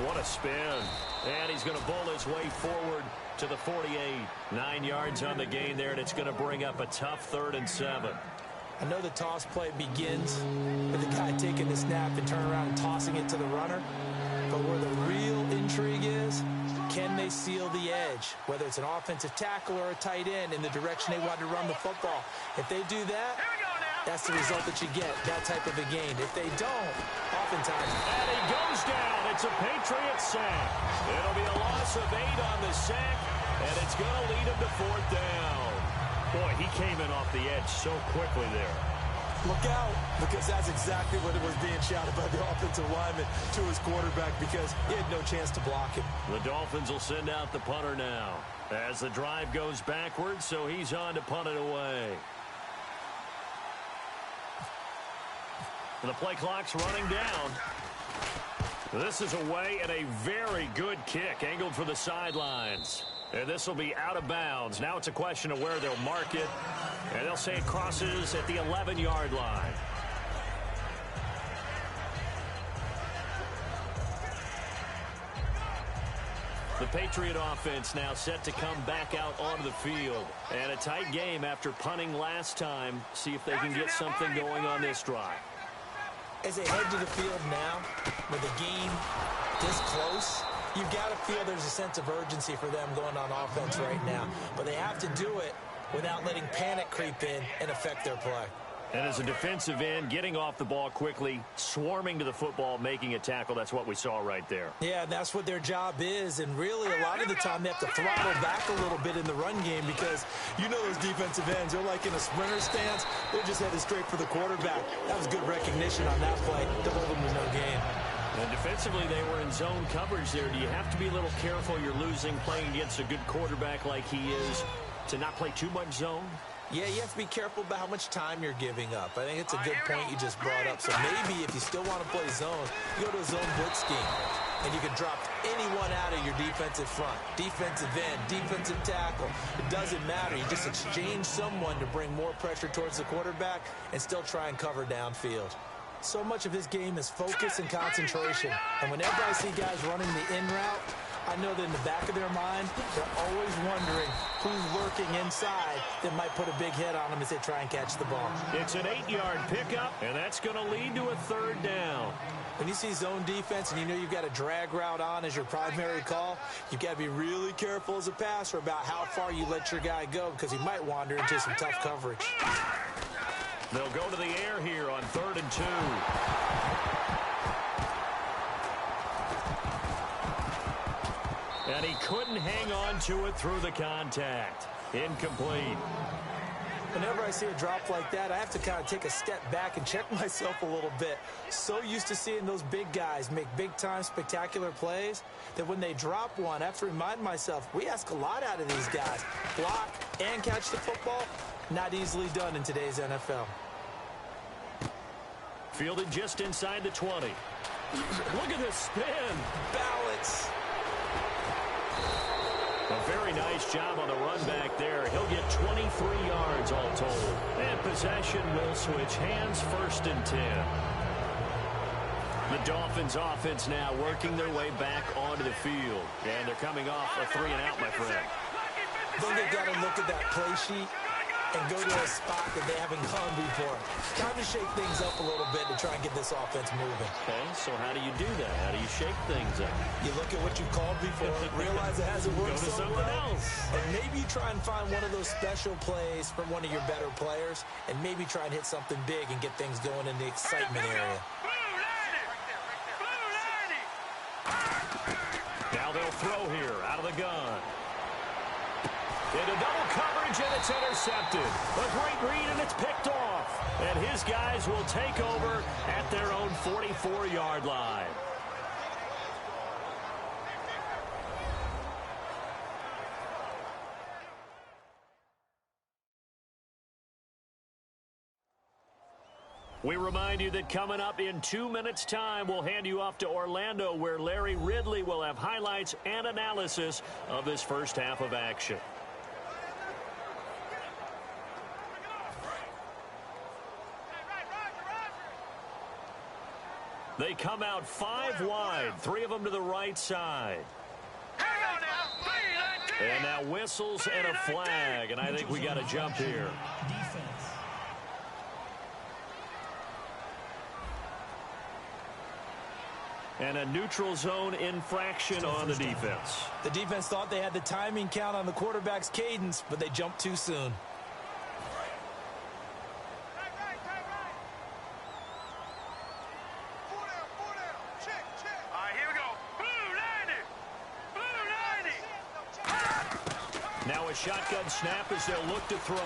Speaker 2: What a spin. And he's going to bowl his way forward to the 48. 9 yards on the gain there, and it's going to bring up a tough 3rd and 7.
Speaker 3: I know the toss play begins with the guy taking the snap and turning around and tossing it to the runner. But where the real intrigue is, can they seal the edge? Whether it's an offensive tackle or a tight end in the direction they want to run the football. If they do that, that's the result that you get, that type of a gain. If they don't, oftentimes.
Speaker 2: And he goes down. It's a Patriot sack. It'll be a loss of 8 on the sack, and it's going to lead him to 4th down. Boy, he came in off the edge so quickly there.
Speaker 3: Look out, because that's exactly what it was being shouted by the offensive lineman to his quarterback, because he had no chance to block him.
Speaker 2: The Dolphins will send out the punter now as the drive goes backwards, so he's on to punt it away. The play clock's running down. This is away and a very good kick angled for the sidelines. And this will be out of bounds. Now it's a question of where they'll mark it. And they'll say it crosses at the 11-yard line. The Patriot offense now set to come back out onto the field. And a tight game after punting last time. See if they can get something going on this drive.
Speaker 3: As they head to the field now, with the game this close, you've got to feel there's a sense of urgency for them going on offense right now. But they have to do it without letting panic creep in and affect their play.
Speaker 2: And as a defensive end, getting off the ball quickly, swarming to the football, making a tackle, that's what we saw right there.
Speaker 3: Yeah, that's what their job is. And really, a lot of the time, they have to throttle back a little bit in the run game because you know those defensive ends, they're like in a sprinter stance. They're just headed straight for the quarterback. That was good recognition on that play to hold them to no gain.
Speaker 2: And defensively, they were in zone coverage there. Do you have to be a little careful? You're losing playing against a good quarterback like he is to not play too much zone?
Speaker 3: Yeah, you have to be careful about how much time you're giving up. I think it's a good point you just brought up. So maybe if you still want to play zone, you go to a zone blitz scheme. And you can drop anyone out of your defensive front. Defensive end, defensive tackle. It doesn't matter. You just exchange someone to bring more pressure towards the quarterback and still try and cover downfield. So much of his game is focus and concentration. And whenever I see guys running the in route, I know that in the back of their mind, they're always wondering who's lurking inside that might put a big hit on them as they try and catch the ball.
Speaker 2: It's an 8-yard pickup, and that's going to lead to a third down.
Speaker 3: When you see zone defense and you know you've got a drag route on as your primary call, you've got to be really careful as a passer about how far you let your guy go because he might wander into some tough coverage.
Speaker 2: They'll go to the air here on 3rd and 2. And he couldn't hang on to it through the contact. Incomplete.
Speaker 3: Whenever I see a drop like that, I have to kind of take a step back and check myself a little bit. So used to seeing those big guys make big-time spectacular plays that when they drop one, I have to remind myself, we ask a lot out of these guys. Block and catch the football, not easily done in today's NFL.
Speaker 2: Fielded just inside the 20. Look at this spin.
Speaker 3: Balance.
Speaker 2: A very nice job on the run back there. He'll get 23 yards all told. And possession will switch hands, 1st and 10. The Dolphins offense now working their way back onto the field. And they're coming off a 3-and-out, my friend.
Speaker 3: Then they've got to look at that play sheet and go to a spot that they haven't gone before. Time to shake things up a little bit to try and get this offense moving.
Speaker 2: Okay, so how do you do that? How do you shake things up?
Speaker 3: You look at what you've called before, realize it hasn't worked
Speaker 2: Go to
Speaker 3: so
Speaker 2: something
Speaker 3: well,
Speaker 2: else.
Speaker 3: and maybe you try and find one of those special plays from one of your better players, and maybe try and hit something big and get things going in the excitement area.
Speaker 2: Now they'll throw here out of the gun. Into double coverage, and it's intercepted. A great read, and it's picked off. And his guys will take over at their own 44-yard line. We remind you that coming up in 2 minutes' time, we'll hand you off to Orlando, where Larry Ridley will have highlights and analysis of this first half of action. They come out 5 wide, 3 of them to the right side. And now whistles and a flag, and I think we got a jump here. And a neutral zone infraction on the defense.
Speaker 3: The defense thought they had the timing count on the quarterback's cadence, but they jumped too soon.
Speaker 2: Now a shotgun snap as they'll look to throw.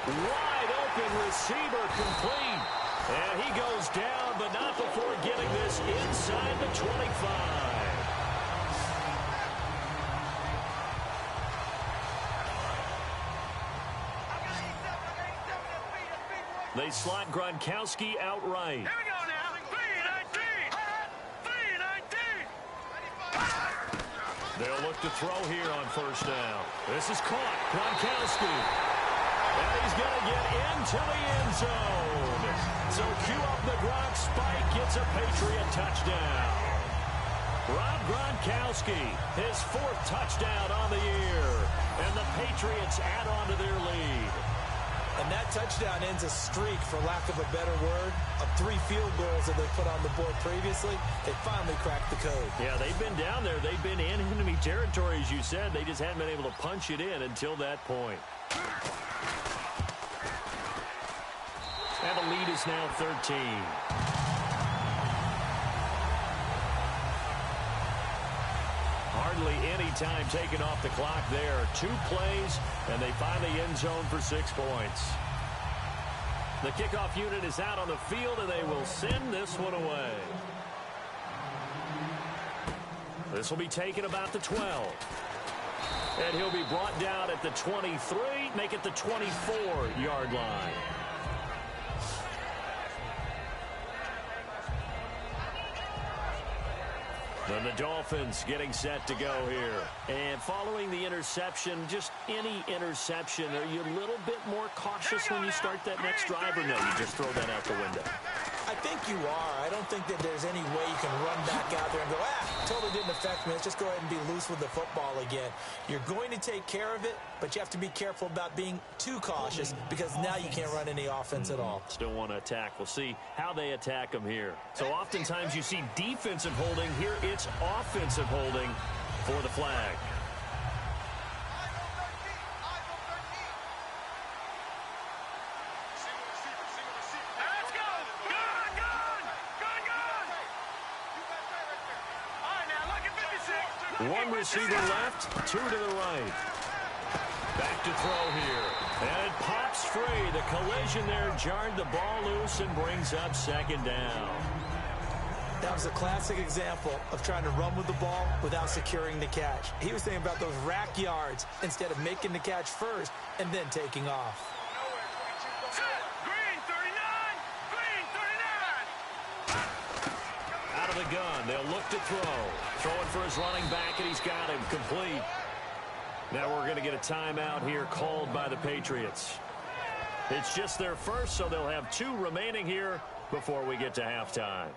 Speaker 2: Wide open receiver complete. And he goes down, but not before getting this inside the 25. They slot Gronkowski outright.
Speaker 5: Here we go now. 3, 19.
Speaker 2: They'll look to throw here on first down. This is caught. Gronkowski. And he's going to get into the end zone. So cue up the Gronk spike. Gets a Patriot touchdown. Rob Gronkowski, his 4th touchdown on the year. And the Patriots add on to their lead.
Speaker 3: And that touchdown ends a streak, for lack of a better word, of 3 field goals that they put on the board previously. They finally cracked the code.
Speaker 2: Yeah, they've been down there. They've been in enemy territory, as you said. They just hadn't been able to punch it in until that point. And the lead is now 13. Hardly any time taken off the clock there. 2 plays, and they find the end zone for 6 points. The kickoff unit is out on the field, and they will send this one away. This will be taken about the 12. And he'll be brought down at the 23, make it the 24-yard line. And the Dolphins getting set to go here. And following the interception, just any interception, are you a little bit more cautious when you start that next drive, or no, you just throw that out the window?
Speaker 3: I think you are. I don't think that there's any way you can run back out there and go, totally didn't affect me. Let's just go ahead and be loose with the football again. You're going to take care of it, but you have to be careful about being too cautious, because now you can't run any offense at all.
Speaker 2: Still want to attack. We'll see how they attack them here. So oftentimes you see defensive holding. Here it's offensive holding for the flag. One receiver left, 2 to the right. Back to throw here. And it pops free. The collision there jarred the ball loose and brings up 2nd down.
Speaker 3: That was a classic example of trying to run with the ball without securing the catch. He was thinking about those rack yards instead of making the catch first and then taking off.
Speaker 5: Green 39! Green 39!
Speaker 2: Out of the gun, they'll look to throw. Throwing for his running back, and he's got him complete. Now we're going to get a timeout here called by the Patriots. It's just their first, so they'll have 2 remaining here before we get to halftime.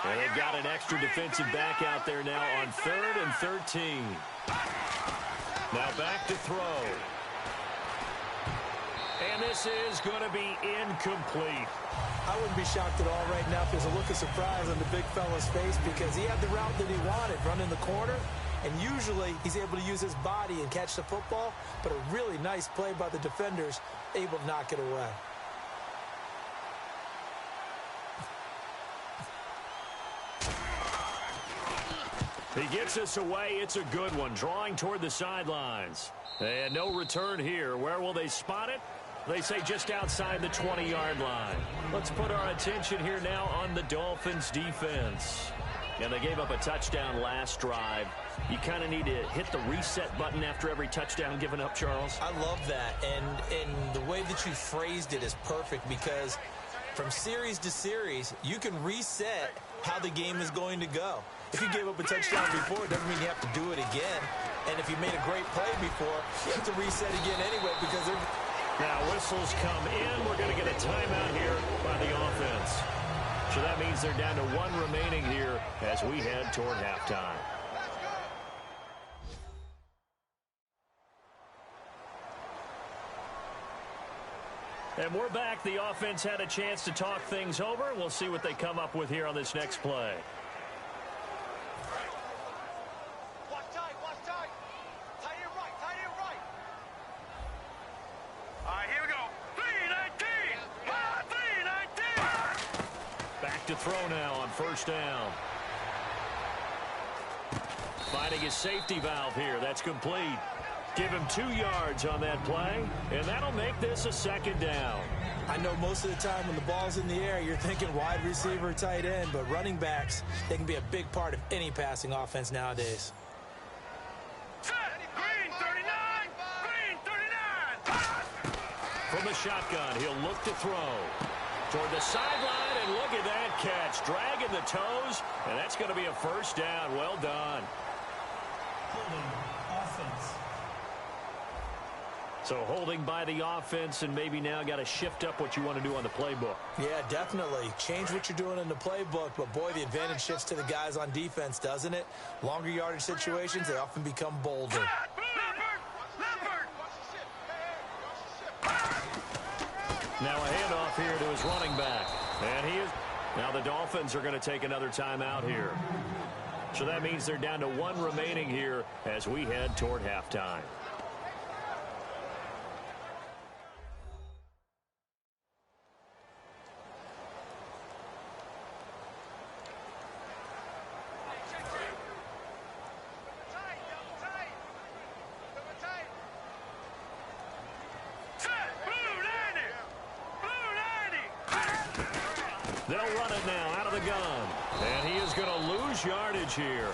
Speaker 2: And they've got an extra defensive back out there now on 3rd and 13. Now back to throw. And this is going to be incomplete.
Speaker 3: I wouldn't be shocked at all right now if there's a look of surprise on the big fella's face, because he had the route that he wanted, running the corner. And usually he's able to use his body and catch the football, but a really nice play by the defenders, able to knock it away.
Speaker 2: He gets us away. It's a good one. Drawing toward the sidelines. And no return here. Where will they spot it? They say just outside the 20-yard line. Let's put our attention here now on the Dolphins' defense. And they gave up a touchdown last drive. You kind of need to hit the reset button after every touchdown given up, Charles.
Speaker 3: I love that. And the way that you phrased it is perfect, because from series to series, you can reset how the game is going to go. If you gave up a touchdown before, it doesn't mean you have to do it again. And if you made a great play before, you have to reset again anyway, because they're...
Speaker 2: Now whistles come in. We're going to get a timeout here by the offense. So that means they're down to 1 remaining here as we head toward halftime. And we're back. The offense had a chance to talk things over. We'll see what they come up with here on this next play.
Speaker 5: Watch tight, watch tight. Tight and right, tight and right. All right, here we go. 319! 319!
Speaker 2: Back to throw now on first down. Finding his safety valve here. That's complete. Give him 2 yards on that play, and that'll make this a second down.
Speaker 3: I know most of the time when the ball's in the air, you're thinking wide receiver, tight end, but running backs, they can be a big part of any passing offense nowadays.
Speaker 5: Green 39! Green 39!
Speaker 2: From the shotgun, he'll look to throw. Toward the sideline, and look at that catch. Dragging the toes, and that's going to be a first down. Well done.
Speaker 4: Holding offense.
Speaker 2: So holding by the offense, and maybe now got to shift up what you want to do on the playbook.
Speaker 3: Yeah, definitely. Change what you're doing in the playbook, but boy, the advantage shifts to the guys on defense, doesn't it? Longer yardage situations, they often become bolder.
Speaker 2: Now a handoff here to his running back. And he is. Now the Dolphins are going to take another timeout here. So that means they're down to 1 remaining here as we head toward halftime. They'll run it now out of the gun. And he is going to lose yardage here.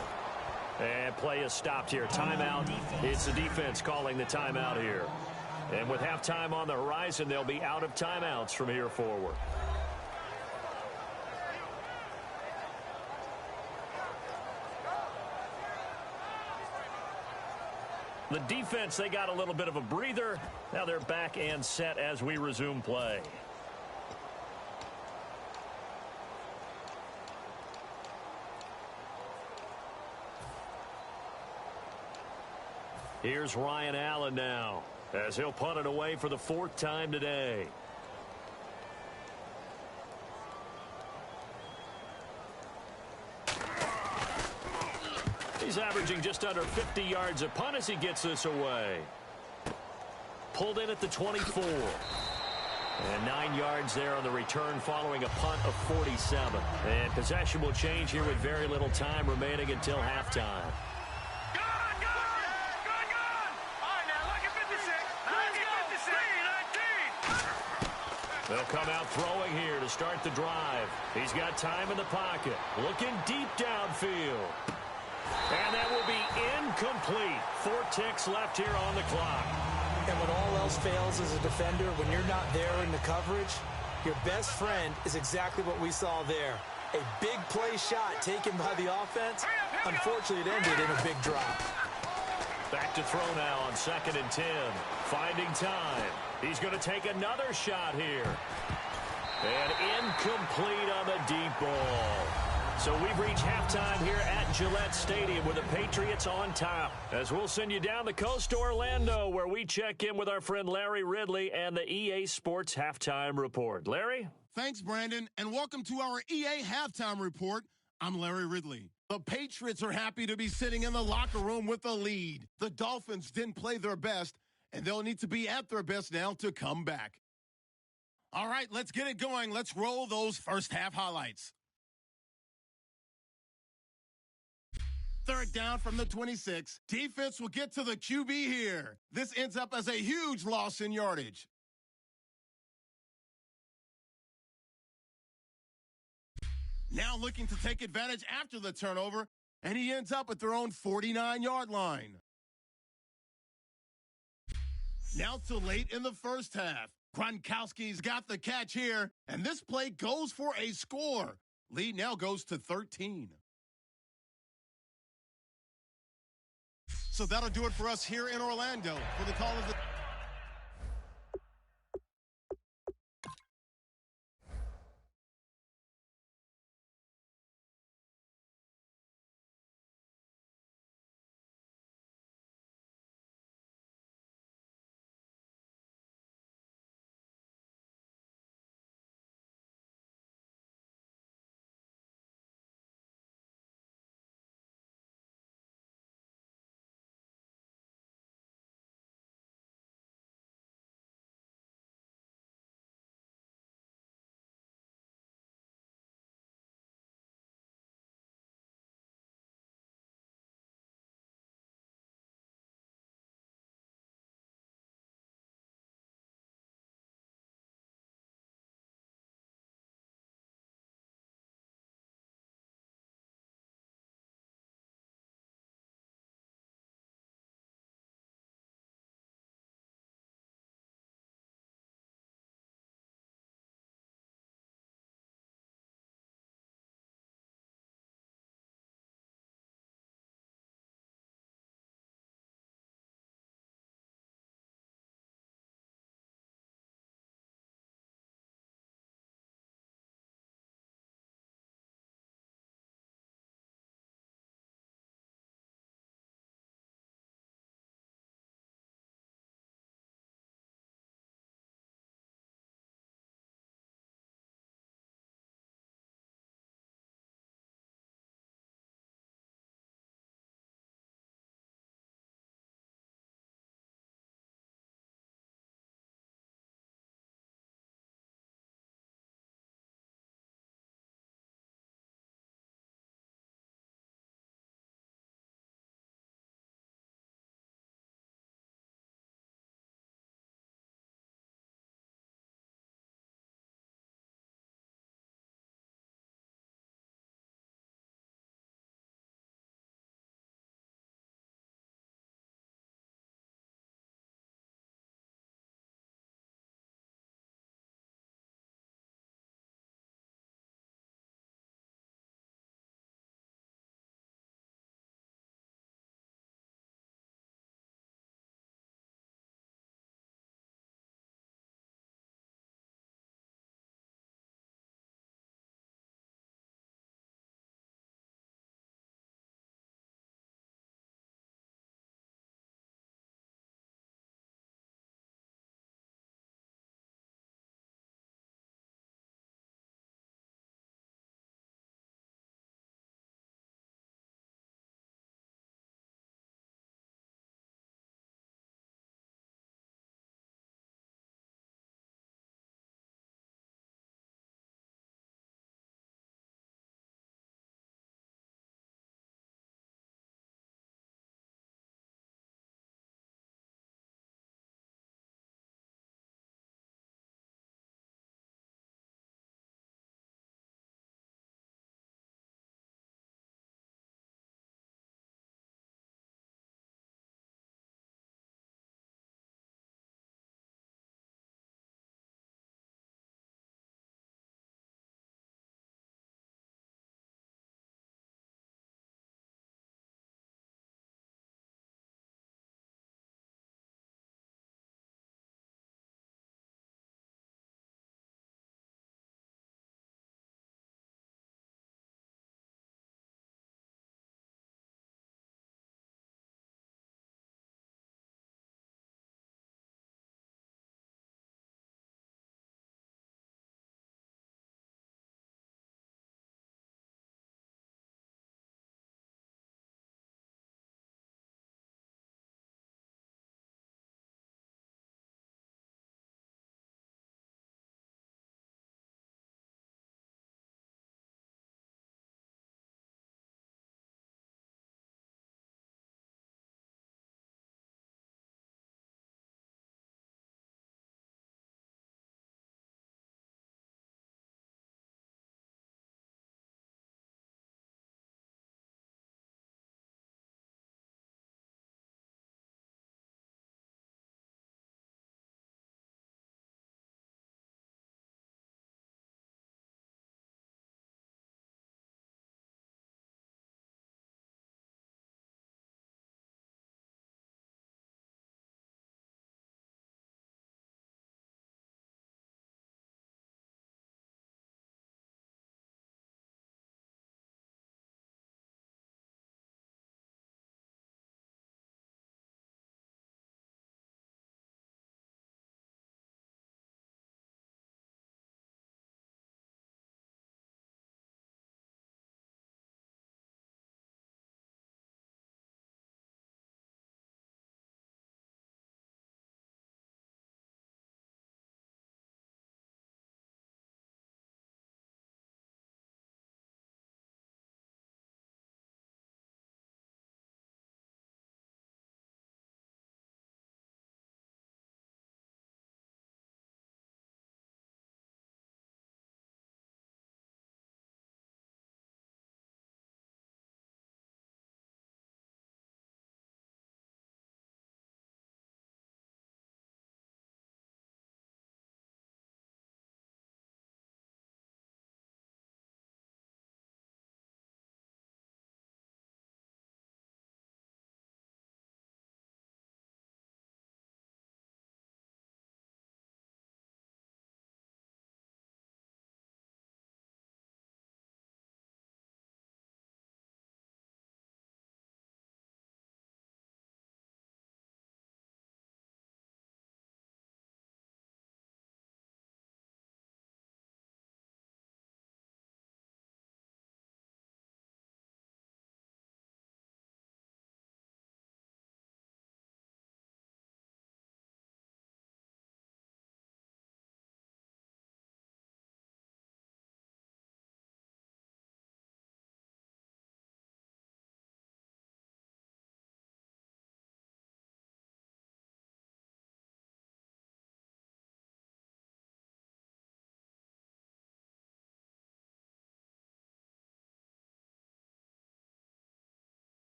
Speaker 2: And play is stopped here. Timeout. It's the defense calling the timeout here. And with halftime on the horizon, they'll be out of timeouts from here forward. The defense, they got a little bit of a breather. Now they're back and set as we resume play. Here's Ryan Allen now, as he'll punt it away for the 4th time today. He's averaging just under 50 yards a punt as he gets this away. Pulled in at the 24. And 9 yards there on the return following a punt of 47. And possession will change here with very little time remaining until halftime. They'll come out throwing here to start the drive. He's got time in the pocket. Looking deep downfield. And that will be incomplete. 4 ticks left here on the clock.
Speaker 3: And when all else fails as a defender, when you're not there in the coverage, your best friend is exactly what we saw there. A big play shot taken by the offense. Unfortunately, it ended in a big drop.
Speaker 2: Back to throw now on 2nd and 10. Finding time. He's going to take another shot here. And incomplete on the deep ball. So we've reached halftime here at Gillette Stadium with the Patriots on top. As we'll send you down the coast to Orlando, where we check in with our friend Larry Ridley and the EA Sports Halftime Report. Larry?
Speaker 1: Thanks, Brandon, and welcome to our EA Halftime Report. I'm Larry Ridley. The Patriots are happy to be sitting in the locker room with a lead. The Dolphins didn't play their best, and they'll need to be at their best now to come back. All right, let's get it going. Let's roll those first half highlights. 3rd down from the 26. Defense will get to the QB here. This ends up as a huge loss in yardage. Now looking to take advantage after the turnover, and he ends up at their own 49-yard line. Now to late in the first half. Gronkowski's got the catch here, and this play goes for a score. Lead now goes to 13. So that'll do it for us here in Orlando for the call of the...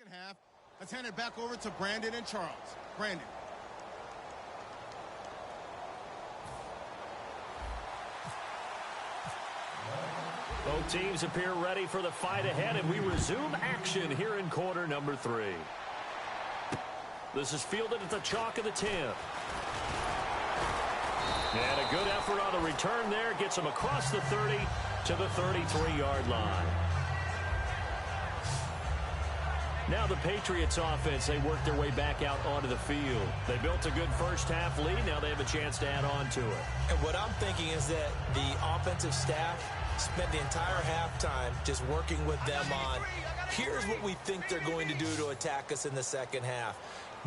Speaker 1: second half. Let's hand it back over to Brandon and Charles. Brandon.
Speaker 2: Both teams appear ready for the fight ahead, and we resume action here in quarter number 3. This is fielded at the chalk of the 10. And a good effort on the return there. Gets him across the 30 to the 33-yard line. Now the Patriots offense, they work their way back out onto the field. They built a good first half lead. Now they have a chance to add on to it.
Speaker 3: And what I'm thinking is that the offensive staff spent the entire halftime just working with them on, here's what we think they're going to do to attack us in the second half.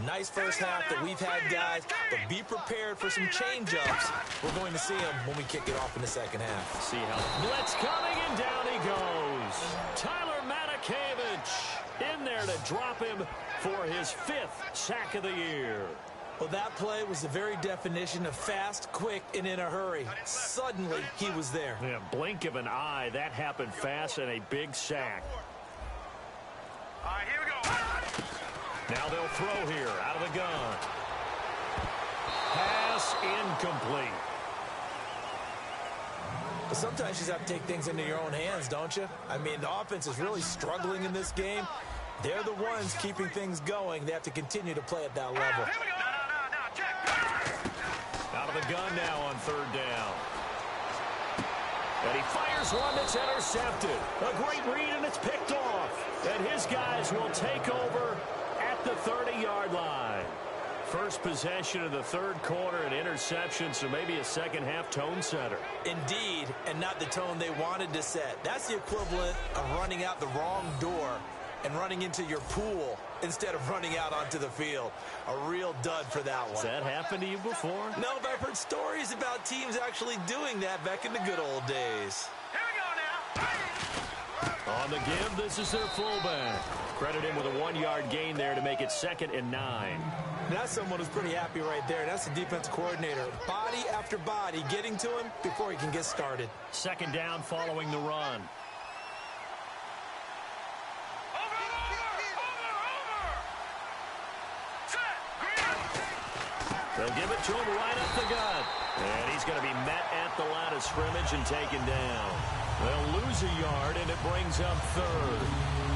Speaker 3: Nice first half that we've had, guys, but be prepared for some change-ups. We're going to see them when we kick it off in the second half.
Speaker 2: See how blitz coming, and down he goes. Tyler Matakevich in there to drop him for his 5th sack of the year.
Speaker 3: Well, that play was the very definition of fast, quick, and in a hurry. Suddenly, he was there.
Speaker 2: Yeah, blink of an eye. That happened fast, and a big sack.
Speaker 5: All right, here we go.
Speaker 2: Now they'll throw here out of the gun. Pass incomplete.
Speaker 3: But sometimes you just have to take things into your own hands, don't you? I mean, the offense is really struggling in this game. They're the ones keeping things going. They have to continue to play at that level.
Speaker 5: Here we go. No, check.
Speaker 2: Out of the gun now on 3rd down. And he fires one that's intercepted. A great read, and it's picked off. And his guys will take over at the 30-yard line. First possession of the 3rd quarter, an interception, so maybe a second-half tone setter.
Speaker 3: Indeed, and not the tone they wanted to set. That's the equivalent of running out the wrong door and running into your pool instead of running out onto the field. A real dud for that one.
Speaker 2: Has that happened to you before?
Speaker 3: No, but I've heard stories about teams actually doing that back in the good old days.
Speaker 5: Here we go now.
Speaker 2: On the give, this is their fullback. Credit him with a 1-yard gain there to make it 2nd and 9.
Speaker 3: That's someone who's pretty happy right there. That's the defense coordinator. Body after body getting to him before he can get started.
Speaker 2: 2nd down following the run. They'll give it to him right up the gut. And he's going to be met at the line of scrimmage and taken down. They'll lose a yard, and it brings up 3rd.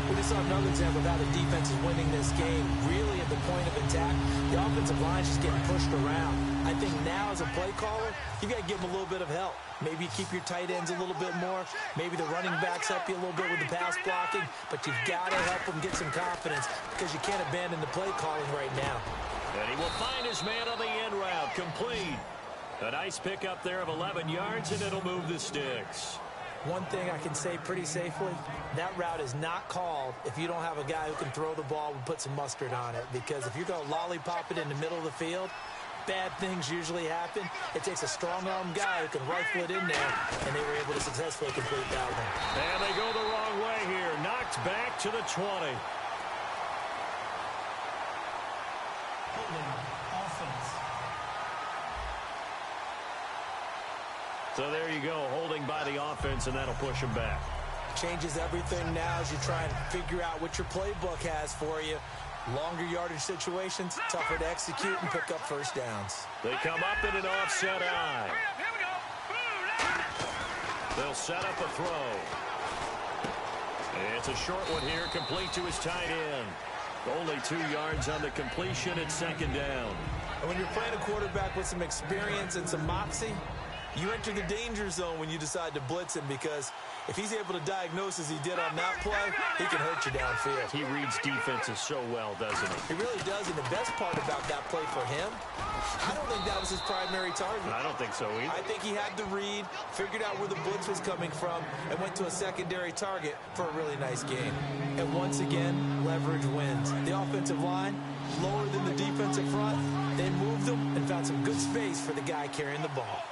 Speaker 3: We just saw another example of how the defense is winning this game. Really at the point of attack, the offensive line is just getting pushed around. I think now as a play caller, you've got to give them a little bit of help. Maybe you keep your tight ends a little bit more. Maybe the running backs help you a little bit with the pass blocking. But you've got to help them get some confidence because you can't abandon the play calling right now.
Speaker 2: And he will find his man on the end route. Complete. A nice pickup there of 11 yards, and it'll move the sticks.
Speaker 3: One thing I can say pretty safely, that route is not called if you don't have a guy who can throw the ball and put some mustard on it. Because if you're going to lollipop it in the middle of the field, bad things usually happen. It takes a strong-arm guy who can rifle it in there, and they were able to successfully complete that one.
Speaker 2: And they go the wrong way here. Knocked back to the 20.
Speaker 4: Offense.
Speaker 2: So there you go, holding by the offense, and that'll push him back.
Speaker 3: Changes everything now as you try and figure out what your playbook has for you. Longer yardage situations, tougher to execute and pick up first downs.
Speaker 2: They come up in an offset eye.
Speaker 5: Here we go.
Speaker 2: They'll set up a throw. It's a short one here, complete to his tight end. Only 2 yards on the completion at 2nd down.
Speaker 3: And when you're playing a quarterback with some experience and some moxie, you enter the danger zone when you decide to blitz him, because if he's able to diagnose as he did on that play, he can hurt you downfield.
Speaker 2: He reads defenses so well, doesn't he?
Speaker 3: He really does, and the best part about that play for him, I don't think that was his primary target.
Speaker 2: I don't think so either.
Speaker 3: I think he had the read, figured out where the blitz was coming from, and went to a secondary target for a really nice game. And once again, leverage wins. The offensive line, lower than the defensive front, they moved them and found some good space for the guy carrying the ball.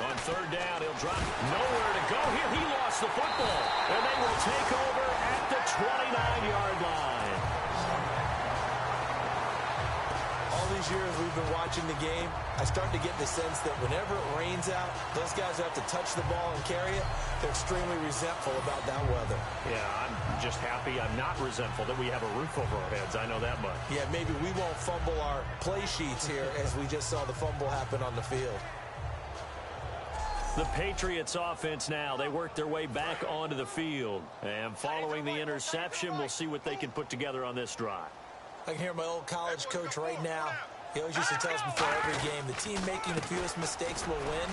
Speaker 2: On 3rd down, he'll drop. Nowhere to go here. He lost the football. And they will take over at the 29-yard line.
Speaker 3: All these years we've been watching the game, I start to get the sense that whenever it rains out, those guys who have to touch the ball and carry it, they're extremely resentful about that weather.
Speaker 2: Yeah, I'm just happy I'm not resentful that we have a roof over our heads. I know that much.
Speaker 3: Yeah, maybe we won't fumble our play sheets here as we just saw the fumble happen on the field.
Speaker 2: The Patriots offense now, they work their way back onto the field. And following the interception, we'll see what they can put together on this drive.
Speaker 3: I can hear my old college coach right now. He always used to tell us before every game, the team making the fewest mistakes will win.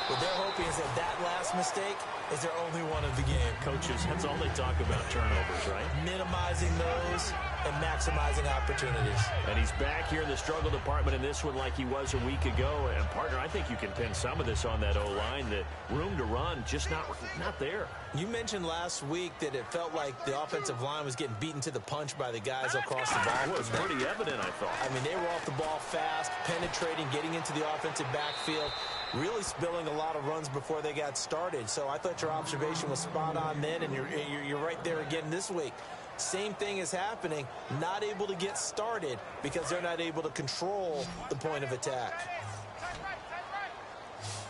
Speaker 3: What they're hoping is that last mistake is their only one of the game.
Speaker 2: Coaches, that's all they talk about, turnovers, right?
Speaker 3: Minimizing those and maximizing opportunities.
Speaker 2: And he's back here in the struggle department in this one like he was a week ago. And, partner, I think you can pin some of this on that O-line, that room to run just not there.
Speaker 3: You mentioned last week that it felt like the offensive line was getting beaten to the punch by the guys across the ball.
Speaker 2: It was pretty evident, I thought.
Speaker 3: I mean, they were off the ball fast, penetrating, getting into the offensive backfield, really spilling a lot of runs before they got started. So I thought your observation was spot on then, and you're right there again this week. Same thing is happening, not able to get started because they're not able to control the point of attack.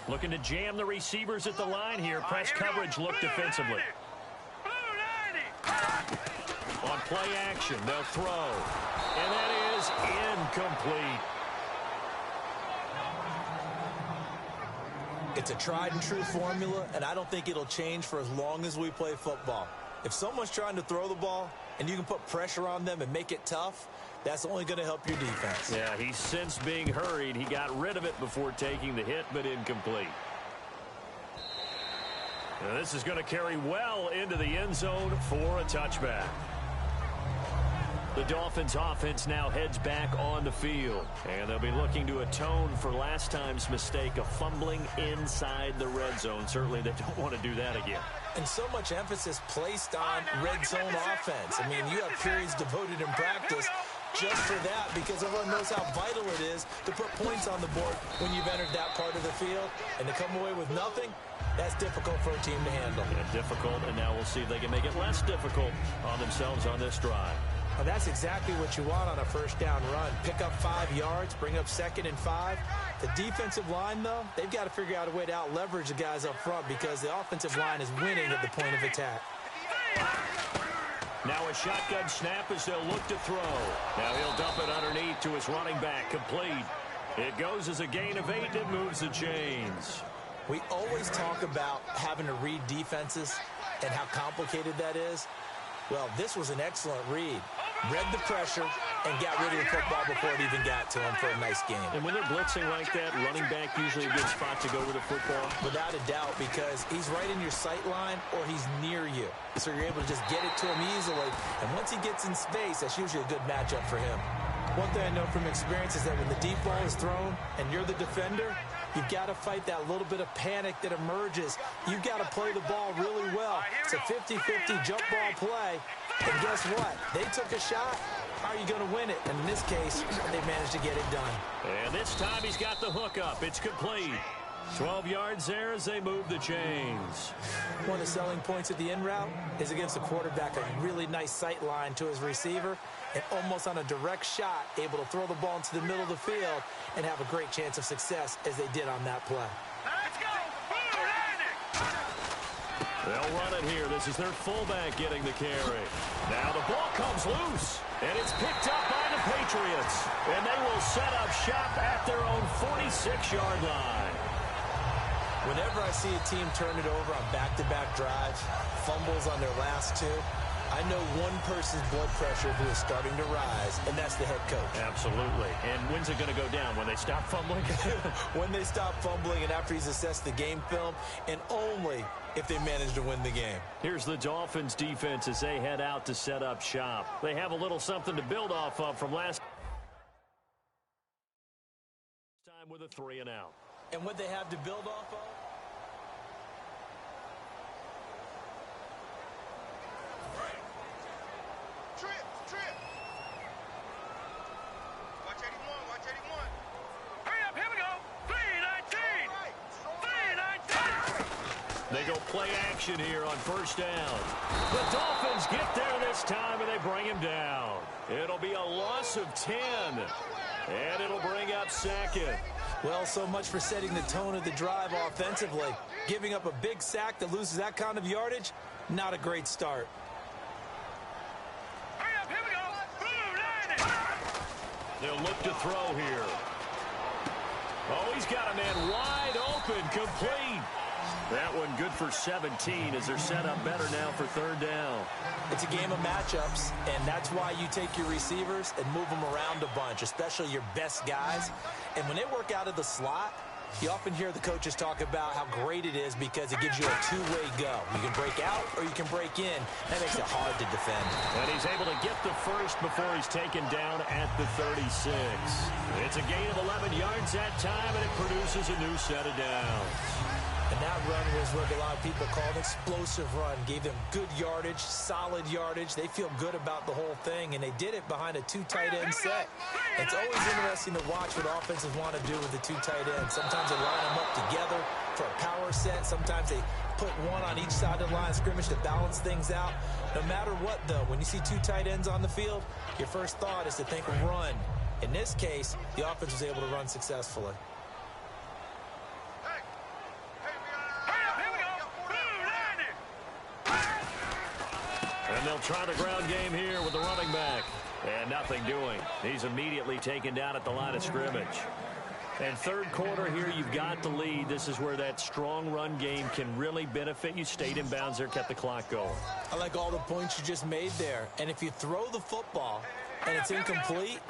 Speaker 2: Looking to jam the receivers at the line here. Press coverage look defensively. On play action, they'll throw. And that is incomplete.
Speaker 3: It's a tried and true formula, and I don't think it'll change for as long as we play football. If someone's trying to throw the ball and you can put pressure on them and make it tough, that's only going to help your defense.
Speaker 2: Yeah, he's since being hurried. He got rid of it before taking the hit, but incomplete. Now this is going to carry well into the end zone for a touchback. The Dolphins offense now heads back on the field, and they'll be looking to atone for last time's mistake of fumbling inside the red zone. Certainly they don't want to do that again.
Speaker 3: And so much emphasis placed on red zone offense. I mean, you have periods devoted in practice just for that, because everyone knows how vital it is to put points on the board when you've entered that part of the field. And to come away with nothing, that's difficult for a team to handle.
Speaker 2: Yeah, difficult, and now we'll see if they can make it less difficult on themselves on this drive.
Speaker 3: Well, that's exactly what you want on a first down run. Pick up 5 yards, bring up 2nd and 5. The defensive line, though, they've got to figure out a way to out-leverage the guys up front because the offensive line is winning at the point of attack.
Speaker 2: Now a shotgun snap as they'll look to throw. Now he'll dump it underneath to his running back, complete. It goes as a gain of 8 and moves the chains.
Speaker 3: We always talk about having to read defenses and how complicated that is. Well, this was an excellent read. Read the pressure and got rid of the football before it even got to him for a nice game.
Speaker 2: And when they're blitzing like that, running back usually a good spot to go with the football.
Speaker 3: Without a doubt, because he's right in your sight line or he's near you. So you're able to just get it to him easily. And once he gets in space, that's usually a good matchup for him. One thing I know from experience is that when the deep ball is thrown and you're the defender, you've got to fight that little bit of panic that emerges. You've got to play the ball really well. It's a 50-50 jump ball play. And guess what? They took a shot. How are you going to win it? And in this case, they managed to get it done.
Speaker 2: And this time he's got the hook up. It's complete. 12 yards there as they move the chains.
Speaker 3: One of the selling points of the in route is against the quarterback, a really nice sight line to his receiver, and almost on a direct shot, able to throw the ball into the middle of the field and have a great chance of success as they did on that play.
Speaker 5: Let's go!
Speaker 2: They'll run it here. This is their fullback getting the carry. Now the ball comes loose, and it's picked up by the Patriots. And they will set up shop at their own 46-yard line.
Speaker 3: Whenever I see a team turn it over on back-to-back drives, fumbles on their last two, I know one person's blood pressure who is starting to rise, and that's the head coach.
Speaker 2: Absolutely. And when's it going to go down? When they stop fumbling?
Speaker 3: When they stop fumbling and after he's assessed the game film, and only if they manage to win the game.
Speaker 2: Here's the Dolphins defense as they head out to set up shop. They have a little something to build off of from last time with a 3-and-out.
Speaker 3: And what they have to build off of?
Speaker 5: Trip! Watch 81, watch 81. Hurry up, here we go! 3-19! 3-19!
Speaker 2: They go play action here on first down. The Dolphins get there this time, and they bring him down. It'll be a loss of 10. And it'll bring up second.
Speaker 3: Well, so much for setting the tone of the drive offensively. Giving up a big sack that loses that kind of yardage, not a great start.
Speaker 5: Hurry up, here we go. Blue, line it.
Speaker 2: They'll look to throw here. Oh, he's got a man wide open, complete. That one good for 17 as they're set up better now for third down.
Speaker 3: It's a game of matchups, and that's why you take your receivers and move them around a bunch, especially your best guys. And when they work out of the slot, you often hear the coaches talk about how great it is because it gives you a two-way go. You can break out or you can break in. That makes it hard to defend.
Speaker 2: And he's able to get the first before he's taken down at the 36. It's a gain of 11 yards that time, and it produces a new set of downs.
Speaker 3: And that run was what a lot of people call an explosive run. Gave them good yardage, solid yardage. They feel good about the whole thing, and they did it behind a two tight end set. It's always interesting to watch what offenses want to do with the two tight ends. Sometimes they line them up together for a power set. Sometimes they put one on each side of the line of scrimmage to balance things out. No matter what, though, when you see two tight ends on the field, your first thought is to think run. In this case, the offense was able to run successfully.
Speaker 2: And they'll try the ground game here with the running back. And nothing doing. He's immediately taken down at the line of scrimmage. And third quarter here, you've got the lead. This is where that strong run game can really benefit you. Stayed in bounds there, kept the clock going.
Speaker 3: I like all the points you just made there. And if you throw the football and it's incomplete,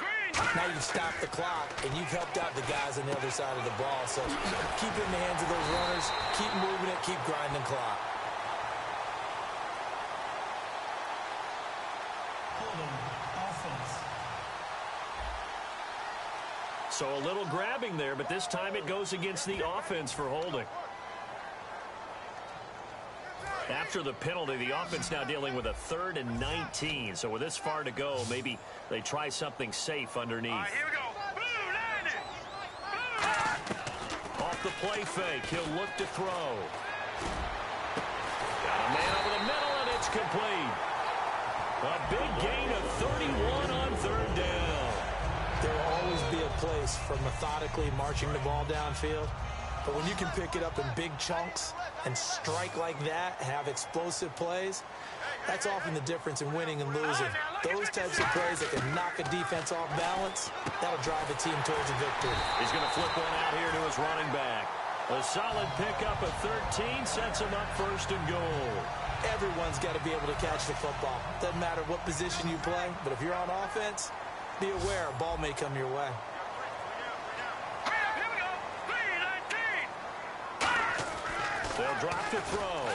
Speaker 3: now you've stopped the clock and you've helped out the guys on the other side of the ball. So keep it in the hands of those runners. Keep moving it. Keep grinding the clock.
Speaker 2: So a little grabbing there, but this time it goes against the offense for holding. After the penalty, the offense now dealing with a 3rd and 19. So with this far to go, maybe they try something safe underneath.
Speaker 5: All right, here we go. Blue, line it. Blue.
Speaker 2: Off the play fake, he'll look to throw. Got a man over the middle, and it's complete. A big gain of 31 on 3rd down.
Speaker 3: There will always be a place for methodically marching the ball downfield. But when you can pick it up in big chunks and strike like that, have explosive plays, that's often the difference in winning and losing. Those types of plays that can knock a defense off balance, that'll drive a team towards a victory.
Speaker 2: He's going to flip one out here to his running back. A solid pickup of 13 sets him up 1st and goal.
Speaker 3: Everyone's got to be able to catch the football. Doesn't matter what position you play, but if you're on offense, be aware a ball may come your way.
Speaker 5: Here we go. 3-19.
Speaker 2: They'll drop to throw.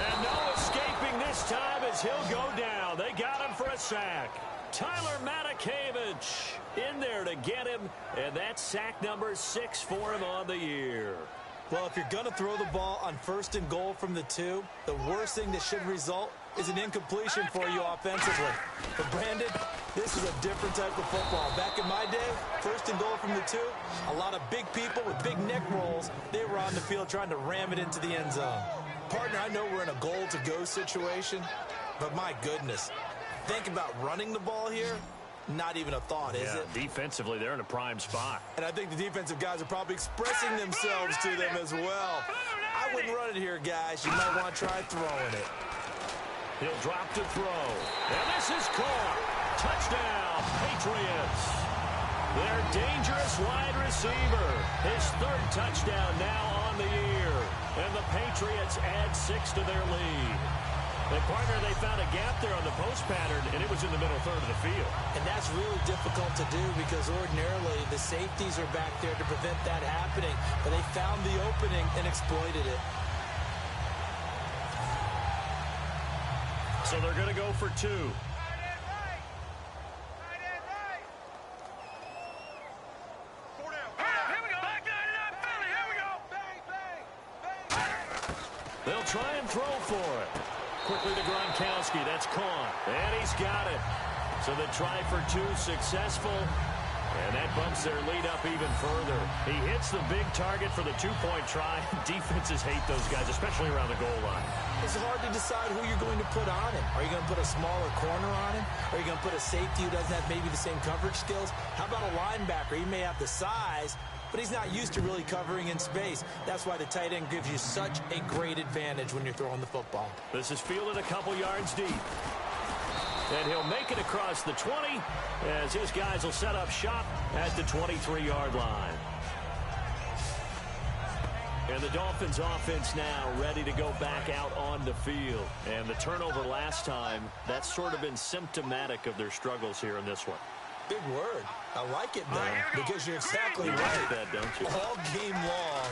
Speaker 2: And no escaping this time as he'll go down. They got him for a sack. Tyler Matakevich in there to get him, and that's sack number 6 for him on the year.
Speaker 3: Well, if you're going to throw the ball on 1st and goal from the 2, the worst thing that should result is an incompletion for you offensively. But Brandon, this is a different type of football. Back in my day, 1st and goal from the 2, a lot of big people with big neck rolls, they were on the field trying to ram it into the end zone. Partner, I know we're in a goal-to-go situation, but my goodness, think about running the ball here. Not even a thought, is it?
Speaker 2: Defensively, they're in a prime spot.
Speaker 3: And I think the defensive guys are probably expressing themselves to them as well. I wouldn't run it here, guys. You might want to try throwing it.
Speaker 2: He'll drop to throw. And this is caught. Touchdown, Patriots. Their dangerous wide receiver. His 3rd touchdown now on the year. And the Patriots add 6 to their lead. The partner, they found a gap there on the post pattern, and it was in the middle 3rd of the field.
Speaker 3: And that's really difficult to do because ordinarily the safeties are back there to prevent that happening. But they found the opening and exploited it.
Speaker 2: So they're going to go for 2. They'll try and throw for it. Quickly to Gronkowski. That's caught. And he's got it. So the try for 2 successful. And that bumps their lead up even further. He hits the big target for the two-point try. Defenses hate those guys, especially around the goal line.
Speaker 3: It's hard to decide who you're going to put on him. Are you going to put a smaller corner on him? Are you going to put a safety who doesn't have maybe the same coverage skills? How about a linebacker? He may have the size, but he's not used to really covering in space. That's why the tight end gives you such a great advantage when you're throwing the football.
Speaker 2: This is fielded a couple yards deep. And he'll make it across the 20 as his guys will set up shop at the 23-yard line. And the Dolphins offense now ready to go back out on the field. And the turnover last time, that's sort of been symptomatic of their struggles here in this one.
Speaker 3: Big word. I like it, though, because you're exactly right.
Speaker 2: Like that, don't you?
Speaker 3: All game long,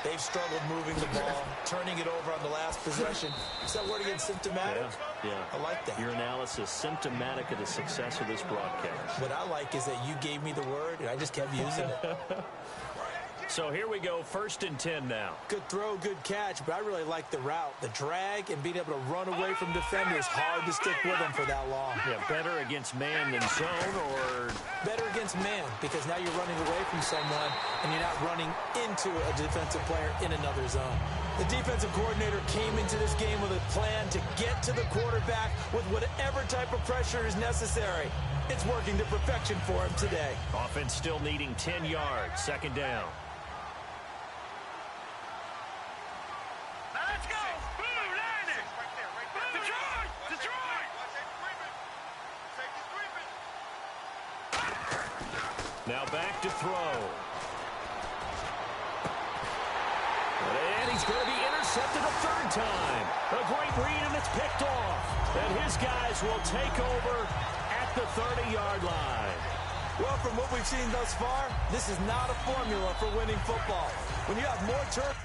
Speaker 3: they've struggled moving the ball, turning it over on the last possession. Is that word again, symptomatic?
Speaker 2: Yeah.
Speaker 3: I like that.
Speaker 2: Your analysis, symptomatic of the success of this broadcast.
Speaker 3: What I like is that you gave me the word, and I just kept using it.
Speaker 2: So here we go, 1st and 10 now.
Speaker 3: Good throw, good catch, but I really like the route. The drag and being able to run away from defenders, hard to stick with them for that long.
Speaker 2: Yeah, better against man than zone, or?
Speaker 3: Better against man, because now you're running away from someone and you're not running into a defensive player in another zone. The defensive coordinator came into this game with a plan to get to the quarterback with whatever type of pressure is necessary. It's working to perfection for him today.
Speaker 2: Offense still needing 10 yards, 2nd down.
Speaker 5: Let's go! Blue Lightning! Detroit! Detroit!
Speaker 2: Now back to throw. And he's going to be intercepted a 3rd time. A great read, and it's picked off. And his guys will take over at the 30-yard line.
Speaker 3: Well, from what we've seen thus far, this is not a formula for winning football. When you have more turf.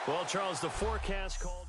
Speaker 2: Well, Charles, the forecast called